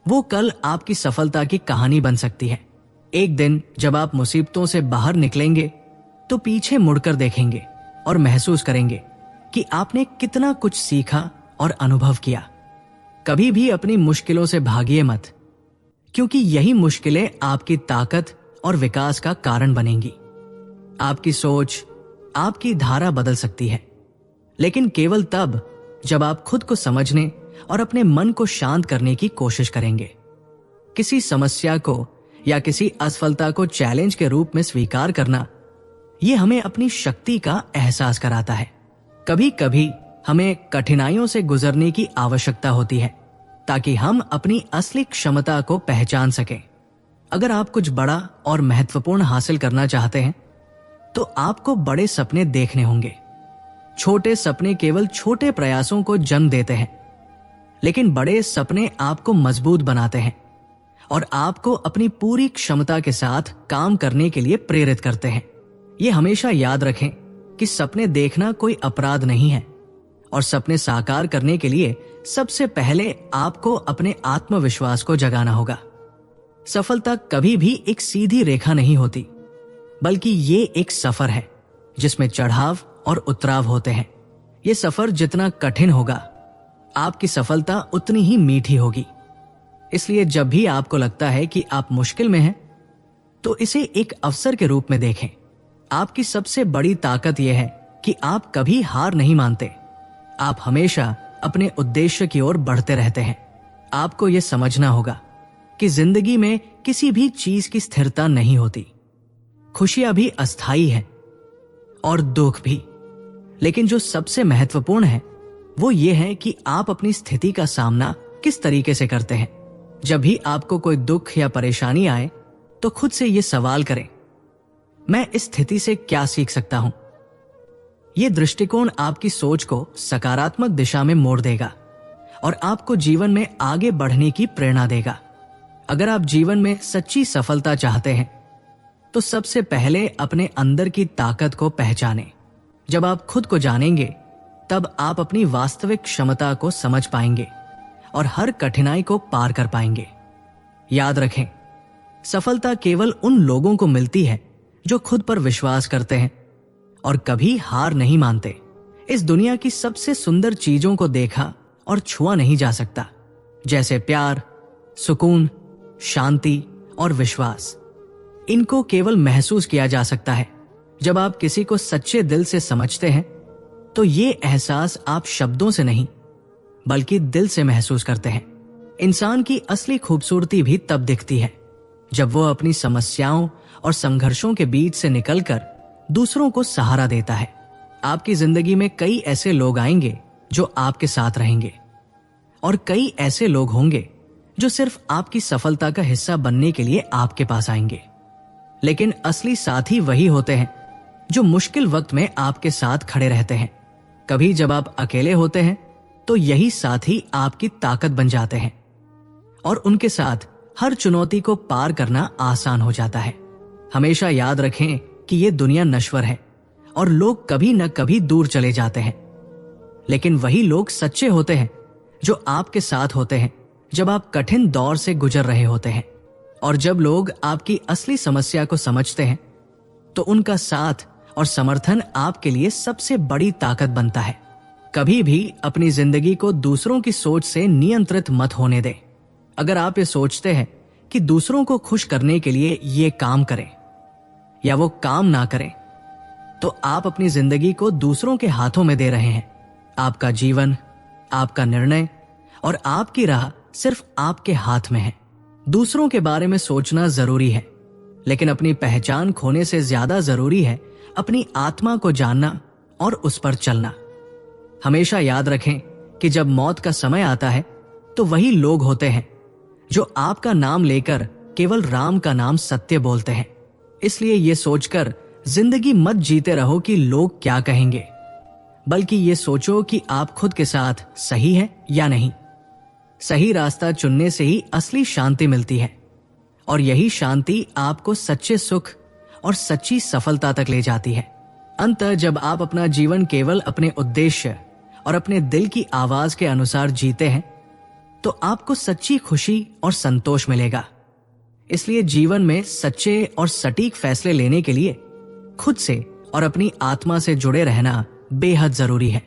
वो कल आपकी सफलता की कहानी बन सकती है। एक दिन जब आप मुसीबतों से बाहर निकलेंगे तो पीछे मुड़कर देखेंगे और महसूस करेंगे कि आपने कितना कुछ सीखा और अनुभव किया। कभी भी अपनी मुश्किलों से भागिए मत, क्योंकि यही मुश्किलें आपकी ताकत और विकास का कारण बनेंगी। आपकी सोच, आपकी धारा बदल सकती है, लेकिन केवल तब जब आप खुद को समझने और अपने मन को शांत करने की कोशिश करेंगे। किसी समस्या को या किसी असफलता को चैलेंज के रूप में स्वीकार करना, यह हमें अपनी शक्ति का एहसास कराता है। कभी कभी हमें कठिनाइयों से गुजरने की आवश्यकता होती है ताकि हम अपनी असली क्षमता को पहचान सकें। अगर आप कुछ बड़ा और महत्वपूर्ण हासिल करना चाहते हैं तो आपको बड़े सपने देखने होंगे। छोटे सपने केवल छोटे प्रयासों को जन्म देते हैं, लेकिन बड़े सपने आपको मजबूत बनाते हैं और आपको अपनी पूरी क्षमता के साथ काम करने के लिए प्रेरित करते हैं। ये हमेशा याद रखें कि सपने देखना कोई अपराध नहीं है, और सपने साकार करने के लिए सबसे पहले आपको अपने आत्मविश्वास को जगाना होगा। सफलता कभी भी एक सीधी रेखा नहीं होती, बल्कि ये एक सफर है जिसमें चढ़ाव और उतराव होते हैं। ये सफर जितना कठिन होगा, आपकी सफलता उतनी ही मीठी होगी। इसलिए जब भी आपको लगता है कि आप मुश्किल में हैं, तो इसे एक अवसर के रूप में देखें। आपकी सबसे बड़ी ताकत यह है कि आप कभी हार नहीं मानते। आप हमेशा अपने उद्देश्य की ओर बढ़ते रहते हैं। आपको यह समझना होगा कि जिंदगी में किसी भी चीज की स्थिरता नहीं होती। खुशियां भी अस्थायी है और दुख भी, लेकिन जो सबसे महत्वपूर्ण है वो ये है कि आप अपनी स्थिति का सामना किस तरीके से करते हैं। जब भी आपको कोई दुख या परेशानी आए तो खुद से ये सवाल करें, मैं इस स्थिति से क्या सीख सकता हूं। यह दृष्टिकोण आपकी सोच को सकारात्मक दिशा में मोड़ देगा और आपको जीवन में आगे बढ़ने की प्रेरणा देगा। अगर आप जीवन में सच्ची सफलता चाहते हैं तो सबसे पहले अपने अंदर की ताकत को पहचानें। जब आप खुद को जानेंगे, तब आप अपनी वास्तविक क्षमता को समझ पाएंगे और हर कठिनाई को पार कर पाएंगे। याद रखें, सफलता केवल उन लोगों को मिलती है जो खुद पर विश्वास करते हैं और कभी हार नहीं मानते। इस दुनिया की सबसे सुंदर चीजों को देखा और छुआ नहीं जा सकता, जैसे प्यार, सुकून, शांति और विश्वास। इनको केवल महसूस किया जा सकता है। जब आप किसी को सच्चे दिल से समझते हैं तो ये एहसास आप शब्दों से नहीं बल्कि दिल से महसूस करते हैं। इंसान की असली खूबसूरती भी तब दिखती है जब वो अपनी समस्याओं और संघर्षों के बीच से निकलकर दूसरों को सहारा देता है। आपकी जिंदगी में कई ऐसे लोग आएंगे जो आपके साथ रहेंगे, और कई ऐसे लोग होंगे जो सिर्फ आपकी सफलता का हिस्सा बनने के लिए आपके पास आएंगे। लेकिन असली साथी वही होते हैं जो मुश्किल वक्त में आपके साथ खड़े रहते हैं। कभी जब आप अकेले होते हैं तो यही साथी आपकी ताकत बन जाते हैं, और उनके साथ हर चुनौती को पार करना आसान हो जाता है। हमेशा याद रखें कि ये दुनिया नश्वर है और लोग कभी न कभी दूर चले जाते हैं, लेकिन वही लोग सच्चे होते हैं जो आपके साथ होते हैं जब आप कठिन दौर से गुजर रहे होते हैं। और जब लोग आपकी असली समस्या को समझते हैं तो उनका साथ और समर्थन आपके लिए सबसे बड़ी ताकत बनता है। कभी भी अपनी जिंदगी को दूसरों की सोच से नियंत्रित मत होने दें। अगर आप ये सोचते हैं कि दूसरों को खुश करने के लिए ये काम करें या वो काम ना करें, तो आप अपनी जिंदगी को दूसरों के हाथों में दे रहे हैं। आपका जीवन, आपका निर्णय और आपकी राह सिर्फ आपके हाथ में है। दूसरों के बारे में सोचना जरूरी है, लेकिन अपनी पहचान खोने से ज्यादा जरूरी है अपनी आत्मा को जानना और उस पर चलना। हमेशा याद रखें कि जब मौत का समय आता है तो वही लोग होते हैं जो आपका नाम लेकर केवल राम का नाम सत्य बोलते हैं। इसलिए ये सोचकर जिंदगी मत जीते रहो कि लोग क्या कहेंगे। बल्कि ये सोचो कि आप खुद के साथ सही है या नहीं। सही रास्ता चुनने से ही असली शांति मिलती है, और यही शांति आपको सच्चे सुख और सच्ची सफलता तक ले जाती है। अंततः जब आप अपना जीवन केवल अपने उद्देश्य और अपने दिल की आवाज के अनुसार जीते हैं, तो आपको सच्ची खुशी और संतोष मिलेगा। इसलिए जीवन में सच्चे और सटीक फैसले लेने के लिए खुद से और अपनी आत्मा से जुड़े रहना बेहद जरूरी है।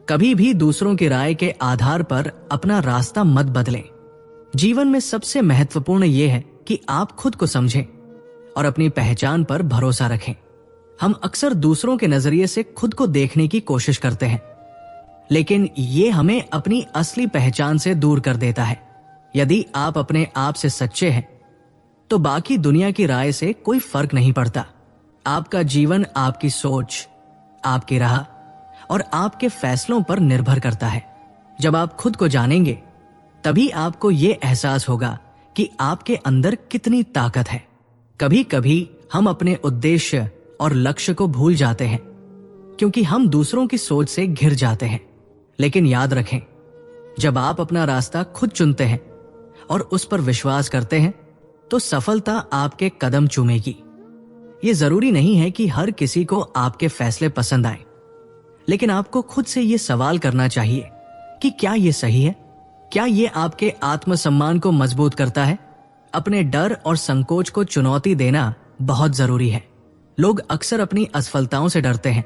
कभी भी दूसरों की राय के आधार पर अपना रास्ता मत बदलें। जीवन में सबसे महत्वपूर्ण यह है कि आप खुद को समझें और अपनी पहचान पर भरोसा रखें। हम अक्सर दूसरों के नजरिए से खुद को देखने की कोशिश करते हैं, लेकिन ये हमें अपनी असली पहचान से दूर कर देता है। यदि आप अपने आप से सच्चे हैं, तो बाकी दुनिया की राय से कोई फर्क नहीं पड़ता। आपका जीवन आपकी सोच, आपकी राह और आपके फैसलों पर निर्भर करता है। जब आप खुद को जानेंगे, तभी आपको ये एहसास होगा कि आपके अंदर कितनी ताकत है। कभी कभी हम अपने उद्देश्य और लक्ष्य को भूल जाते हैं, क्योंकि हम दूसरों की सोच से घिर जाते हैं। लेकिन याद रखें, जब आप अपना रास्ता खुद चुनते हैं और उस पर विश्वास करते हैं, तो सफलता आपके कदम चूमेगी। ये जरूरी नहीं है कि हर किसी को आपके फैसले पसंद आए, लेकिन आपको खुद से ये सवाल करना चाहिए कि क्या ये सही है? क्या ये आपके आत्मसम्मान को मजबूत करता है? अपने डर और संकोच को चुनौती देना बहुत जरूरी है। लोग अक्सर अपनी असफलताओं से डरते हैं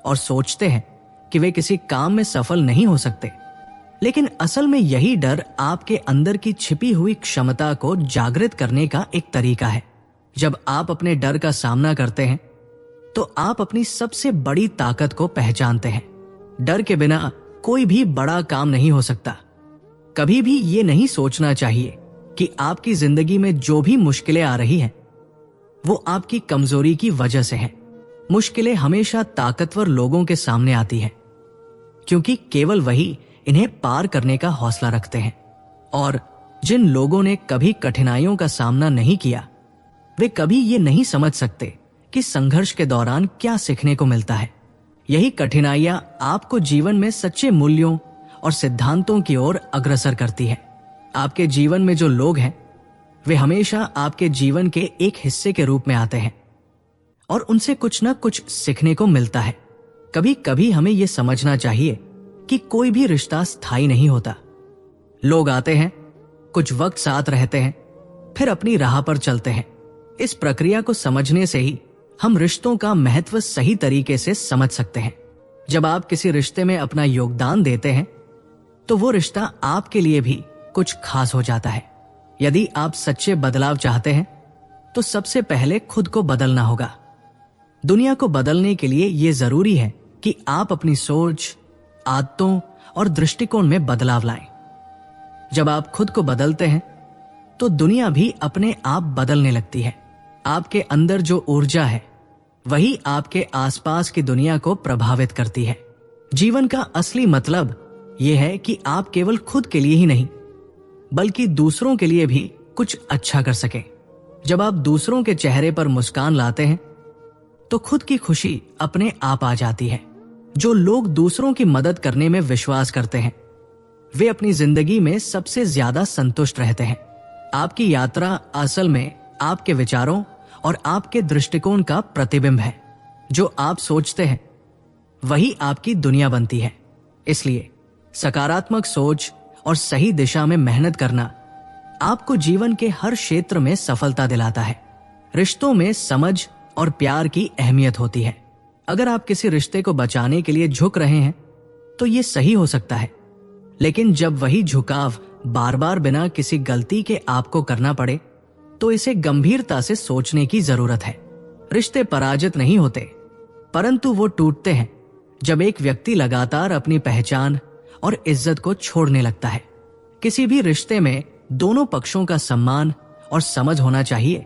और सोचते हैं कि वे किसी काम में सफल नहीं हो सकते, लेकिन असल में यही डर आपके अंदर की छिपी हुई क्षमता को जागृत करने का एक तरीका है। जब आप अपने डर का सामना करते हैं, तो आप अपनी सबसे बड़ी ताकत को पहचानते हैं। डर के बिना कोई भी बड़ा काम नहीं हो सकता। कभी भी ये नहीं सोचना चाहिए कि आपकी जिंदगी में जो भी मुश्किलें आ रही हैं, वो आपकी कमजोरी की वजह से हैं। मुश्किलें हमेशा ताकतवर लोगों के सामने आती हैं, क्योंकि केवल वही इन्हें पार करने का हौसला रखते हैं। और जिन लोगों ने कभी कठिनाइयों का सामना नहीं किया, वे कभी ये नहीं समझ सकते कि संघर्ष के दौरान क्या सीखने को मिलता है। यही कठिनाइयां आपको जीवन में सच्चे मूल्यों और सिद्धांतों की ओर अग्रसर करती है। आपके जीवन में जो लोग हैं, वे हमेशा आपके जीवन के एक हिस्से के रूप में आते हैं और उनसे कुछ न कुछ सीखने को मिलता है। कभी कभी हमें यह समझना चाहिए कि कोई भी रिश्ता स्थायी नहीं होता। लोग आते हैं, कुछ वक्त साथ रहते हैं, फिर अपनी राह पर चलते हैं। इस प्रक्रिया को समझने से ही हम रिश्तों का महत्व सही तरीके से समझ सकते हैं। जब आप किसी रिश्ते में अपना योगदान देते हैं, तो वो रिश्ता आपके लिए भी कुछ खास हो जाता है। यदि आप सच्चे बदलाव चाहते हैं, तो सबसे पहले खुद को बदलना होगा। दुनिया को बदलने के लिए यह जरूरी है कि आप अपनी सोच, आदतों और दृष्टिकोण में बदलाव लाएं। जब आप खुद को बदलते हैं, तो दुनिया भी अपने आप बदलने लगती है। आपके अंदर जो ऊर्जा है, वही आपके आसपास की दुनिया को प्रभावित करती है। जीवन का असली मतलब यह है कि आप केवल खुद के लिए ही नहीं, बल्कि दूसरों के लिए भी कुछ अच्छा कर सकें। जब आप दूसरों के चेहरे पर मुस्कान लाते हैं, तो खुद की खुशी अपने आप आ जाती है। जो लोग दूसरों की मदद करने में विश्वास करते हैं, वे अपनी जिंदगी में सबसे ज्यादा संतुष्ट रहते हैं। आपकी यात्रा असल में आपके विचारों और आपके दृष्टिकोण का प्रतिबिंब है। जो आप सोचते हैं, वही आपकी दुनिया बनती है। इसलिए सकारात्मक सोच और सही दिशा में मेहनत करना आपको जीवन के हर क्षेत्र में सफलता दिलाता है। रिश्तों में समझ और प्यार की अहमियत होती है। अगर आप किसी रिश्ते को बचाने के लिए झुक रहे हैं, तो ये सही हो सकता है, लेकिन जब वही झुकाव बार बार बिना किसी गलती के आपको करना पड़े, तो इसे गंभीरता से सोचने की जरूरत है। रिश्ते पराजित नहीं होते, परंतु वो टूटते हैं जब एक व्यक्ति लगातार अपनी पहचान और इज्जत को छोड़ने लगता है। किसी भी रिश्ते में दोनों पक्षों का सम्मान और समझ होना चाहिए,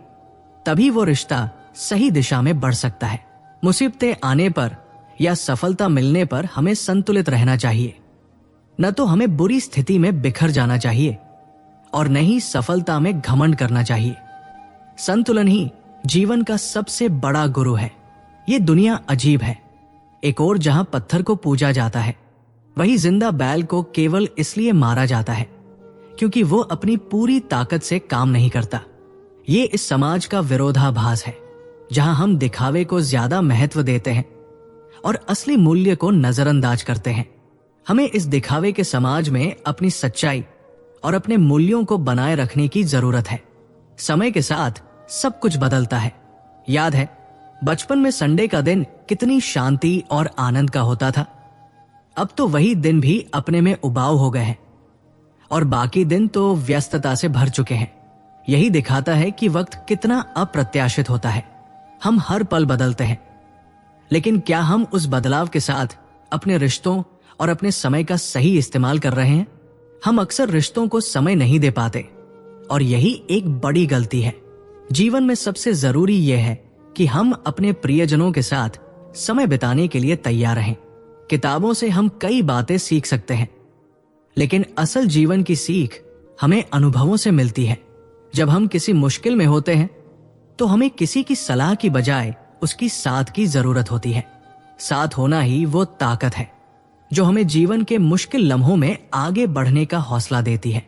तभी वो रिश्ता सही दिशा में बढ़ सकता है। मुसीबतें आने पर या सफलता मिलने पर हमें संतुलित रहना चाहिए। न तो हमें बुरी स्थिति में बिखर जाना चाहिए और न ही सफलता में घमंड करना चाहिए। संतुलन ही जीवन का सबसे बड़ा गुरु है। ये दुनिया अजीब है, एक और जहां पत्थर को पूजा जाता है, वही जिंदा बैल को केवल इसलिए मारा जाता है क्योंकि वो अपनी पूरी ताकत से काम नहीं करता। ये इस समाज का विरोधाभास है, जहां हम दिखावे को ज्यादा महत्व देते हैं और असली मूल्य को नजरअंदाज करते हैं। हमें इस दिखावे के समाज में अपनी सच्चाई और अपने मूल्यों को बनाए रखने की जरूरत है। समय के साथ सब कुछ बदलता है। याद है बचपन में संडे का दिन कितनी शांति और आनंद का होता था। अब तो वही दिन भी अपने में उबाऊ हो गए हैं और बाकी दिन तो व्यस्तता से भर चुके हैं। यही दिखाता है कि वक्त कितना अप्रत्याशित होता है। हम हर पल बदलते हैं, लेकिन क्या हम उस बदलाव के साथ अपने रिश्तों और अपने समय का सही इस्तेमाल कर रहे हैं? हम अक्सर रिश्तों को समय नहीं दे पाते और यही एक बड़ी गलती है। जीवन में सबसे जरूरी यह है कि हम अपने प्रियजनों के साथ समय बिताने के लिए तैयार रहें। किताबों से हम कई बातें सीख सकते हैं, लेकिन असल जीवन की सीख हमें अनुभवों से मिलती है। जब हम किसी मुश्किल में होते हैं तो हमें किसी की सलाह की बजाय उसकी साथ की जरूरत होती है। साथ होना ही वो ताकत है जो हमें जीवन के मुश्किल लम्हों में आगे बढ़ने का हौसला देती है।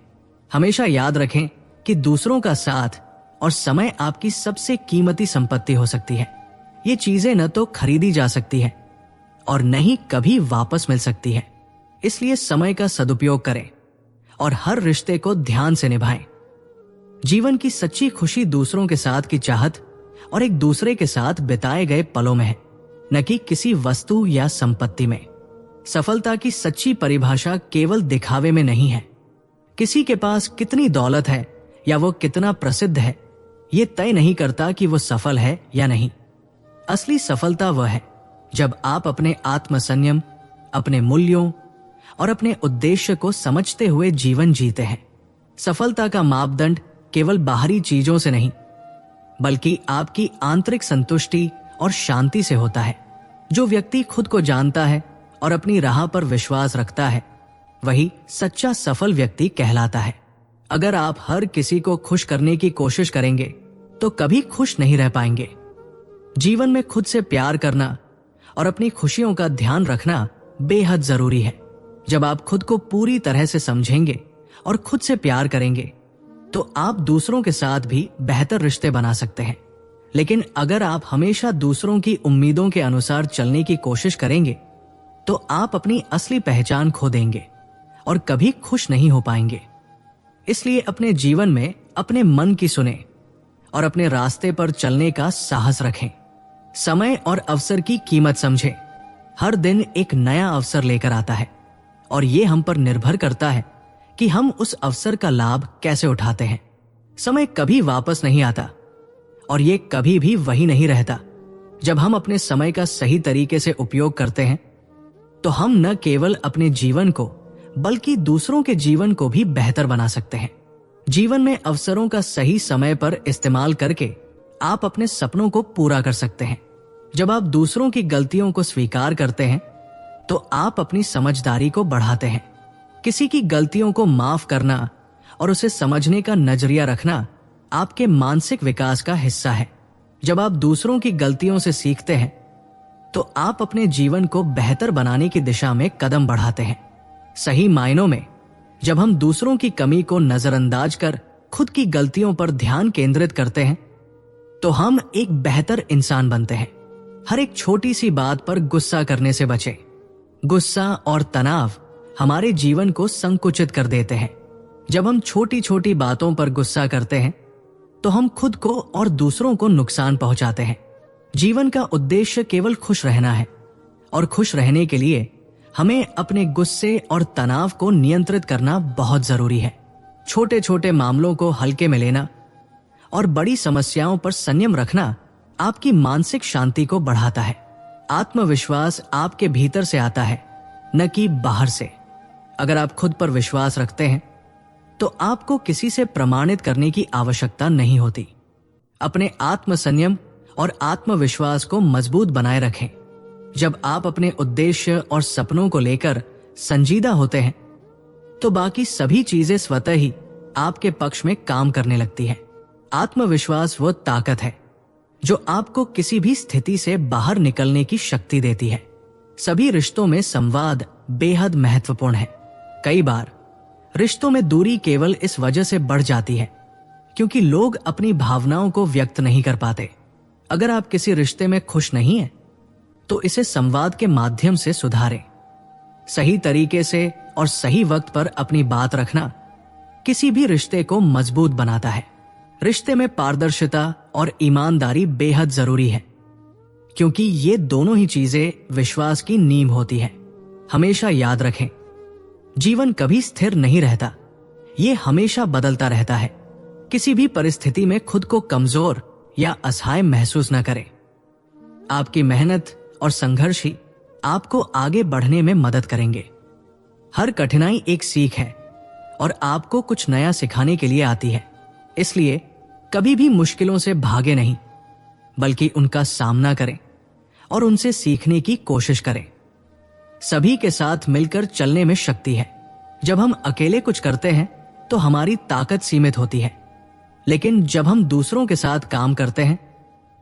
हमेशा याद रखें कि दूसरों का साथ और समय आपकी सबसे कीमती संपत्ति हो सकती है। ये चीजें न तो खरीदी जा सकती है और न ही कभी वापस मिल सकती है। इसलिए समय का सदुपयोग करें और हर रिश्ते को ध्यान से निभाएं। जीवन की सच्ची खुशी दूसरों के साथ की चाहत और एक दूसरे के साथ बिताए गए पलों में है, न कि किसी वस्तु या संपत्ति में। सफलता की सच्ची परिभाषा केवल दिखावे में नहीं है। किसी के पास कितनी दौलत है या वो कितना प्रसिद्ध है, ये तय नहीं करता कि वो सफल है या नहीं। असली सफलता वह है जब आप अपने आत्मसंयम, अपने मूल्यों और अपने उद्देश्य को समझते हुए जीवन जीते हैं। सफलता का मापदंड केवल बाहरी चीजों से नहीं, बल्कि आपकी आंतरिक संतुष्टि और शांति से होता है। जो व्यक्ति खुद को जानता है और अपनी राह पर विश्वास रखता है, वही सच्चा सफल व्यक्ति कहलाता है। अगर आप हर किसी को खुश करने की कोशिश करेंगे तो कभी खुश नहीं रह पाएंगे। जीवन में खुद से प्यार करना और अपनी खुशियों का ध्यान रखना बेहद जरूरी है। जब आप खुद को पूरी तरह से समझेंगे और खुद से प्यार करेंगे तो आप दूसरों के साथ भी बेहतर रिश्ते बना सकते हैं। लेकिन अगर आप हमेशा दूसरों की उम्मीदों के अनुसार चलने की कोशिश करेंगे तो आप अपनी असली पहचान खो देंगे और कभी खुश नहीं हो पाएंगे। इसलिए अपने जीवन में अपने मन की सुने और अपने रास्ते पर चलने का साहस रखें। समय और अवसर की कीमत समझें। हर दिन एक नया अवसर लेकर आता है और ये हम पर निर्भर करता है कि हम उस अवसर का लाभ कैसे उठाते हैं। समय कभी वापस नहीं आता और ये कभी भी वही नहीं रहता। जब हम अपने समय का सही तरीके से उपयोग करते हैं तो हम न केवल अपने जीवन को बल्कि दूसरों के जीवन को भी बेहतर बना सकते हैं। जीवन में अवसरों का सही समय पर इस्तेमाल करके आप अपने सपनों को पूरा कर सकते हैं। जब आप दूसरों की गलतियों को स्वीकार करते हैं तो आप अपनी समझदारी को बढ़ाते हैं। किसी की गलतियों को माफ करना और उसे समझने का नजरिया रखना आपके मानसिक विकास का हिस्सा है। जब आप दूसरों की गलतियों से सीखते हैं तो आप अपने जीवन को बेहतर बनाने की दिशा में कदम बढ़ाते हैं। सही मायनों में जब हम दूसरों की कमी को नजरअंदाज कर खुद की गलतियों पर ध्यान केंद्रित करते हैं तो हम एक बेहतर इंसान बनते हैं। हर एक छोटी सी बात पर गुस्सा करने से बचें। गुस्सा और तनाव हमारे जीवन को संकुचित कर देते हैं। जब हम छोटी छोटी बातों पर गुस्सा करते हैं तो हम खुद को और दूसरों को नुकसान पहुंचाते हैं। जीवन का उद्देश्य केवल खुश रहना है और खुश रहने के लिए हमें अपने गुस्से और तनाव को नियंत्रित करना बहुत जरूरी है। छोटे छोटे मामलों को हल्के में लेना और बड़ी समस्याओं पर संयम रखना आपकी मानसिक शांति को बढ़ाता है। आत्मविश्वास आपके भीतर से आता है, न कि बाहर से। अगर आप खुद पर विश्वास रखते हैं तो आपको किसी से प्रमाणित करने की आवश्यकता नहीं होती। अपने आत्मसंयम और आत्मविश्वास को मजबूत बनाए रखें। जब आप अपने उद्देश्य और सपनों को लेकर संजीदा होते हैं तो बाकी सभी चीजें स्वतः ही आपके पक्ष में काम करने लगती हैं। आत्मविश्वास वो ताकत है जो आपको किसी भी स्थिति से बाहर निकलने की शक्ति देती है। सभी रिश्तों में संवाद बेहद महत्वपूर्ण है। कई बार रिश्तों में दूरी केवल इस वजह से बढ़ जाती है क्योंकि लोग अपनी भावनाओं को व्यक्त नहीं कर पाते। अगर आप किसी रिश्ते में खुश नहीं हैं, तो इसे संवाद के माध्यम से सुधारें। सही तरीके से और सही वक्त पर अपनी बात रखना किसी भी रिश्ते को मजबूत बनाता है। रिश्ते में पारदर्शिता और ईमानदारी बेहद जरूरी है क्योंकि ये दोनों ही चीजें विश्वास की नींव होती है। हमेशा याद रखें, जीवन कभी स्थिर नहीं रहता, ये हमेशा बदलता रहता है। किसी भी परिस्थिति में खुद को कमजोर या असहाय महसूस न करें। आपकी मेहनत और संघर्ष ही आपको आगे बढ़ने में मदद करेंगे। हर कठिनाई एक सीख है और आपको कुछ नया सिखाने के लिए आती है। इसलिए कभी भी मुश्किलों से भागे नहीं, बल्कि उनका सामना करें और उनसे सीखने की कोशिश करें। सभी के साथ मिलकर चलने में शक्ति है। जब हम अकेले कुछ करते हैं तो हमारी ताकत सीमित होती है, लेकिन जब हम दूसरों के साथ काम करते हैं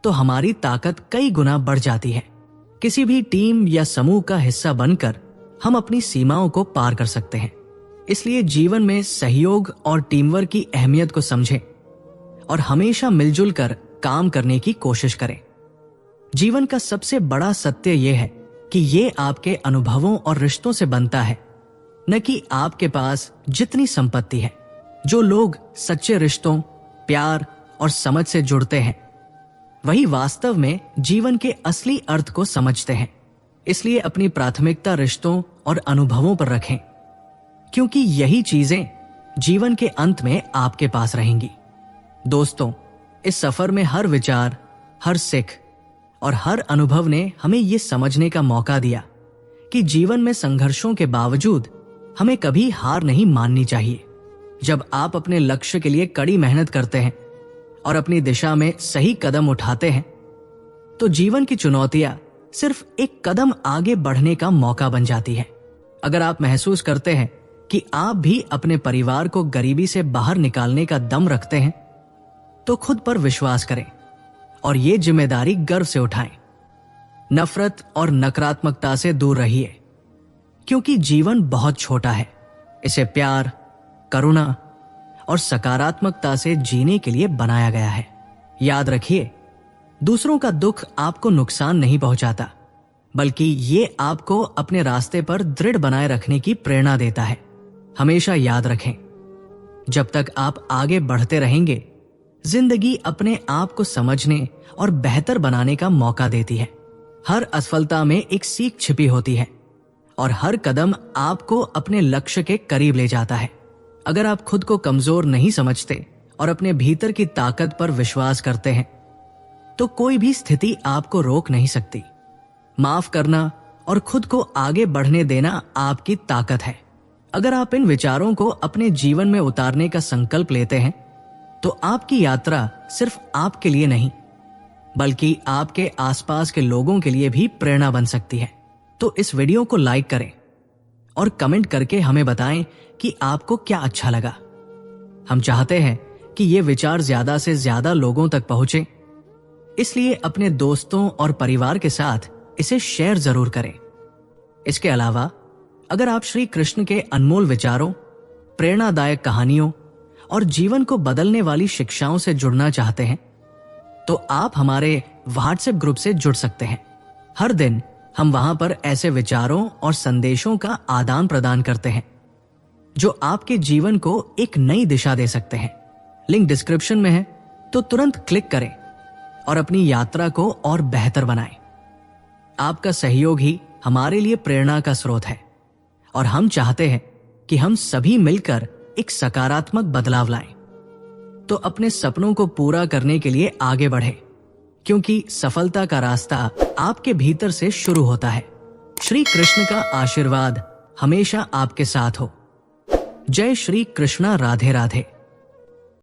तो हमारी ताकत कई गुना बढ़ जाती है। किसी भी टीम या समूह का हिस्सा बनकर हम अपनी सीमाओं को पार कर सकते हैं। इसलिए जीवन में सहयोग और टीमवर्क की अहमियत को समझें और हमेशा मिलजुल कर काम करने की कोशिश करें। जीवन का सबसे बड़ा सत्य यह है कि ये आपके अनुभवों और रिश्तों से बनता है, न कि आपके पास जितनी संपत्ति है। जो लोग सच्चे रिश्तों, प्यार और समझ से जुड़ते हैं, वही वास्तव में जीवन के असली अर्थ को समझते हैं। इसलिए अपनी प्राथमिकता रिश्तों और अनुभवों पर रखें, क्योंकि यही चीजें जीवन के अंत में आपके पास रहेंगी। दोस्तों, इस सफर में हर विचार, हर सीख और हर अनुभव ने हमें यह समझने का मौका दिया कि जीवन में संघर्षों के बावजूद हमें कभी हार नहीं माननी चाहिए। जब आप अपने लक्ष्य के लिए कड़ी मेहनत करते हैं और अपनी दिशा में सही कदम उठाते हैं, तो जीवन की चुनौतियां सिर्फ एक कदम आगे बढ़ने का मौका बन जाती है। अगर आप महसूस करते हैं कि आप भी अपने परिवार को गरीबी से बाहर निकालने का दम रखते हैं, तो खुद पर विश्वास करें और ये जिम्मेदारी गर्व से उठाएं। नफरत और नकारात्मकता से दूर रहिए, क्योंकि जीवन बहुत छोटा है। इसे प्यार, करुणा और सकारात्मकता से जीने के लिए बनाया गया है। याद रखिए, दूसरों का दुख आपको नुकसान नहीं पहुंचाता, बल्कि ये आपको अपने रास्ते पर दृढ़ बनाए रखने की प्रेरणा देता है। हमेशा याद रखें, जब तक आप आगे बढ़ते रहेंगे, जिंदगी अपने आप को समझने और बेहतर बनाने का मौका देती है। हर असफलता में एक सीख छिपी होती है और हर कदम आपको अपने लक्ष्य के करीब ले जाता है। अगर आप खुद को कमजोर नहीं समझते और अपने भीतर की ताकत पर विश्वास करते हैं, तो कोई भी स्थिति आपको रोक नहीं सकती। माफ करना और खुद को आगे बढ़ने देना आपकी ताकत है। अगर आप इन विचारों को अपने जीवन में उतारने का संकल्प लेते हैं, तो आपकी यात्रा सिर्फ आपके लिए नहीं, बल्कि आपके आसपास के लोगों के लिए भी प्रेरणा बन सकती है। तो इस वीडियो को लाइक करें और कमेंट करके हमें बताएं कि आपको क्या अच्छा लगा। हम चाहते हैं कि ये विचार ज्यादा से ज्यादा लोगों तक पहुंचे, इसलिए अपने दोस्तों और परिवार के साथ इसे शेयर जरूर करें। इसके अलावा अगर आप श्री कृष्ण के अनमोल विचारों, प्रेरणादायक कहानियों और जीवन को बदलने वाली शिक्षाओं से जुड़ना चाहते हैं, तो आप हमारे व्हाट्सएप ग्रुप से जुड़ सकते हैं। हर दिन हम वहां पर ऐसे विचारों और संदेशों का आदान प्रदान करते हैं जो आपके जीवन को एक नई दिशा दे सकते हैं। लिंक डिस्क्रिप्शन में है, तो तुरंत क्लिक करें और अपनी यात्रा को और बेहतर बनाएं। आपका सहयोग ही हमारे लिए प्रेरणा का स्रोत है और हम चाहते हैं कि हम सभी मिलकर एक सकारात्मक बदलाव लाएं। तो अपने सपनों को पूरा करने के लिए आगे बढ़ें, क्योंकि सफलता का रास्ता आपके भीतर से शुरू होता है। श्री कृष्ण का आशीर्वाद हमेशा आपके साथ हो। जय श्री कृष्णा। राधे राधे।